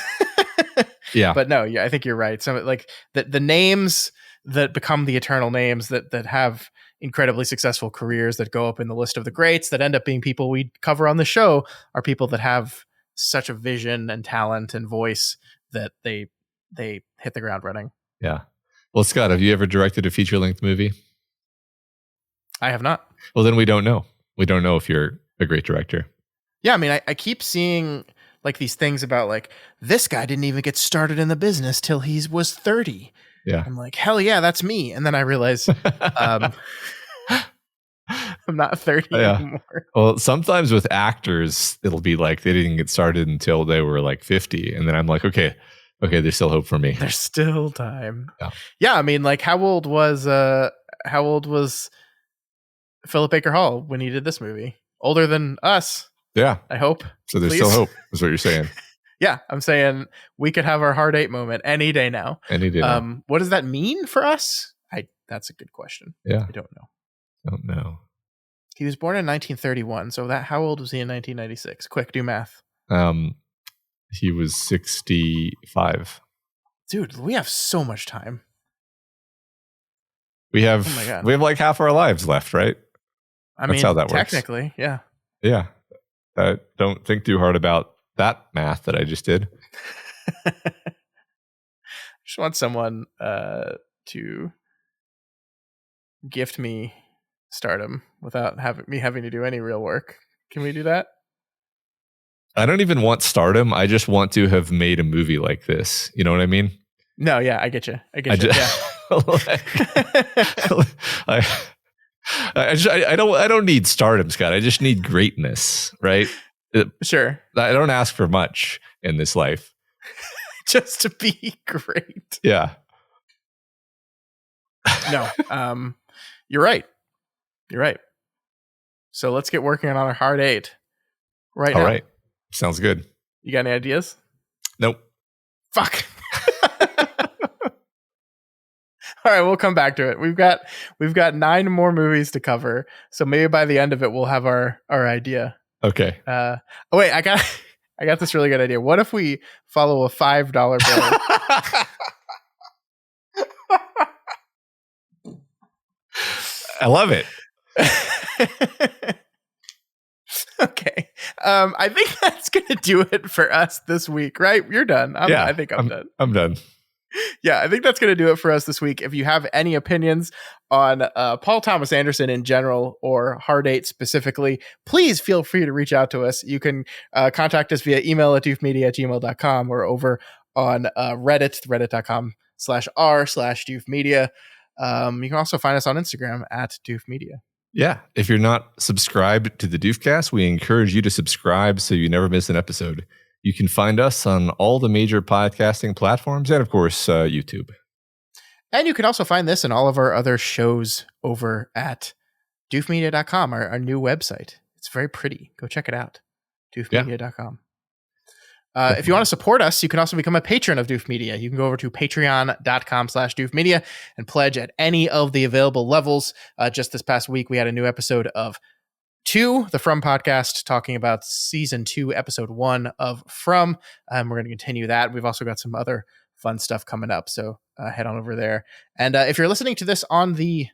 Yeah. But no, I think you're right. Some like the names that become the eternal names that have incredibly successful careers that go up in the list of the greats that end up being people we cover on the show are people that have such a vision and talent and voice that they hit the ground running. Yeah. Well, Scott, have you ever directed a feature-length movie? I have not. Well, then we don't know. We don't know if you're a great director. Yeah, I mean, I keep seeing like these things about like this guy didn't even get started in the business till he was 30. Yeah. I'm like, hell yeah, that's me. And then I realize I'm not 30 anymore. Well, sometimes with actors, it'll be like they didn't get started until they were like 50. And then I'm like, okay, there's still hope for me. There's still time. Yeah. Yeah, I mean, like how old was Philip Baker Hall when he did this movie? Older than us. Yeah. I hope. So there's still hope, is what you're saying. Yeah, I'm saying we could have our hard 8 moment any day now. Any day now. What does that mean for us? That's a good question. Yeah. I don't know. Don't know. He was born in 1931. So how old was he in 1996? Quick, do math. He was 65. Dude, we have so much time. We have Oh my God. like half our lives left, right? That's how that works. Technically, yeah. Yeah. Don't think too hard about that math that I just did. I just want someone to gift me stardom without having to do any real work. Can we do that? I don't even want stardom. I just want to have made a movie like this. You know what I mean? No, yeah, I get you. I don't need stardom, Scott. I just need greatness, right? Sure. I don't ask for much in this life. Just to be great. Yeah. No. You're right. So let's get working on our hard 8 right now. All right. Sounds good. You got any ideas? Nope. Fuck. All right, we'll come back to it. We've got 9 more movies to cover, so maybe by the end of it we'll have our idea. Okay. Wait, I got this really good idea. What if we follow a $5 bill? I love it. Okay. I think that's gonna do it for us this week, right? You're done. I think I'm done. I'm done. Yeah, I think that's going to do it for us this week. If you have any opinions on Paul Thomas Anderson in general or Hard 8 specifically, please feel free to reach out to us. You can contact us via email at doofmedia@gmail.com or over on Reddit, reddit.com/r/doofmedia. You can also find us on Instagram at doofmedia. Yeah. If you're not subscribed to the Doofcast, we encourage you to subscribe so you never miss an episode. You can find us on all the major podcasting platforms and, of course, YouTube. And you can also find this and all of our other shows over at doofmedia.com, our new website. It's very pretty. Go check it out. doofmedia.com. If you want to support us, you can also become a patron of Doof Media. You can go over to patreon.com/doofmedia and pledge at any of the available levels. Just this past week, we had a new episode of 2, the From podcast, talking about season 2, episode 1 of From. We're going to continue that. We've also got some other fun stuff coming up, so head on over there. And if you're listening to this on the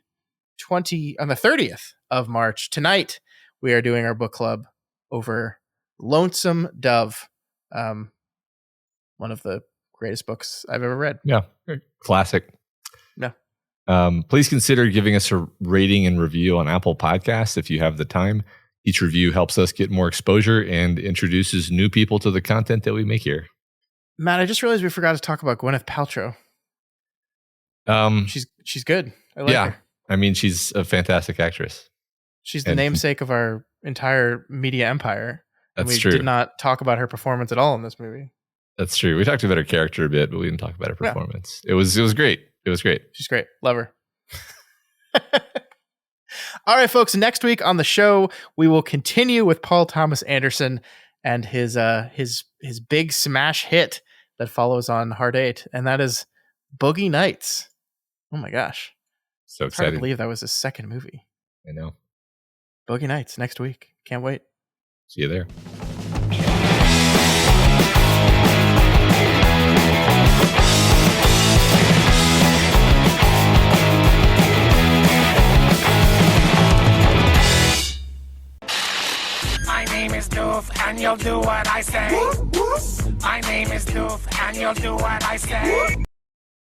30th of March, tonight we are doing our book club over Lonesome Dove, one of the greatest books I've ever read. Yeah, classic. Yeah. Please consider giving us a rating and review on Apple Podcasts if you have the time. Each review helps us get more exposure and introduces new people to the content that we make here. Matt, I just realized we forgot to talk about Gwyneth Paltrow. She's good. I like her. I mean, she's a fantastic actress. She's the namesake of our entire media empire. That's we true. Did not talk about her performance at all in this movie. That's true. We talked about her character a bit, but we didn't talk about her performance. Yeah. It was great. It was great. She's great. Love her. All right, folks. Next week on the show, we will continue with Paul Thomas Anderson and his big smash hit that follows on Hard 8, and that is Boogie Nights. Oh my gosh. So It's hard exciting. to believe that was his second movie. I know. Boogie Nights next week. Can't wait. See you there. My name is Doof, and you'll do what I say. My name is Doof, and you'll do what I say.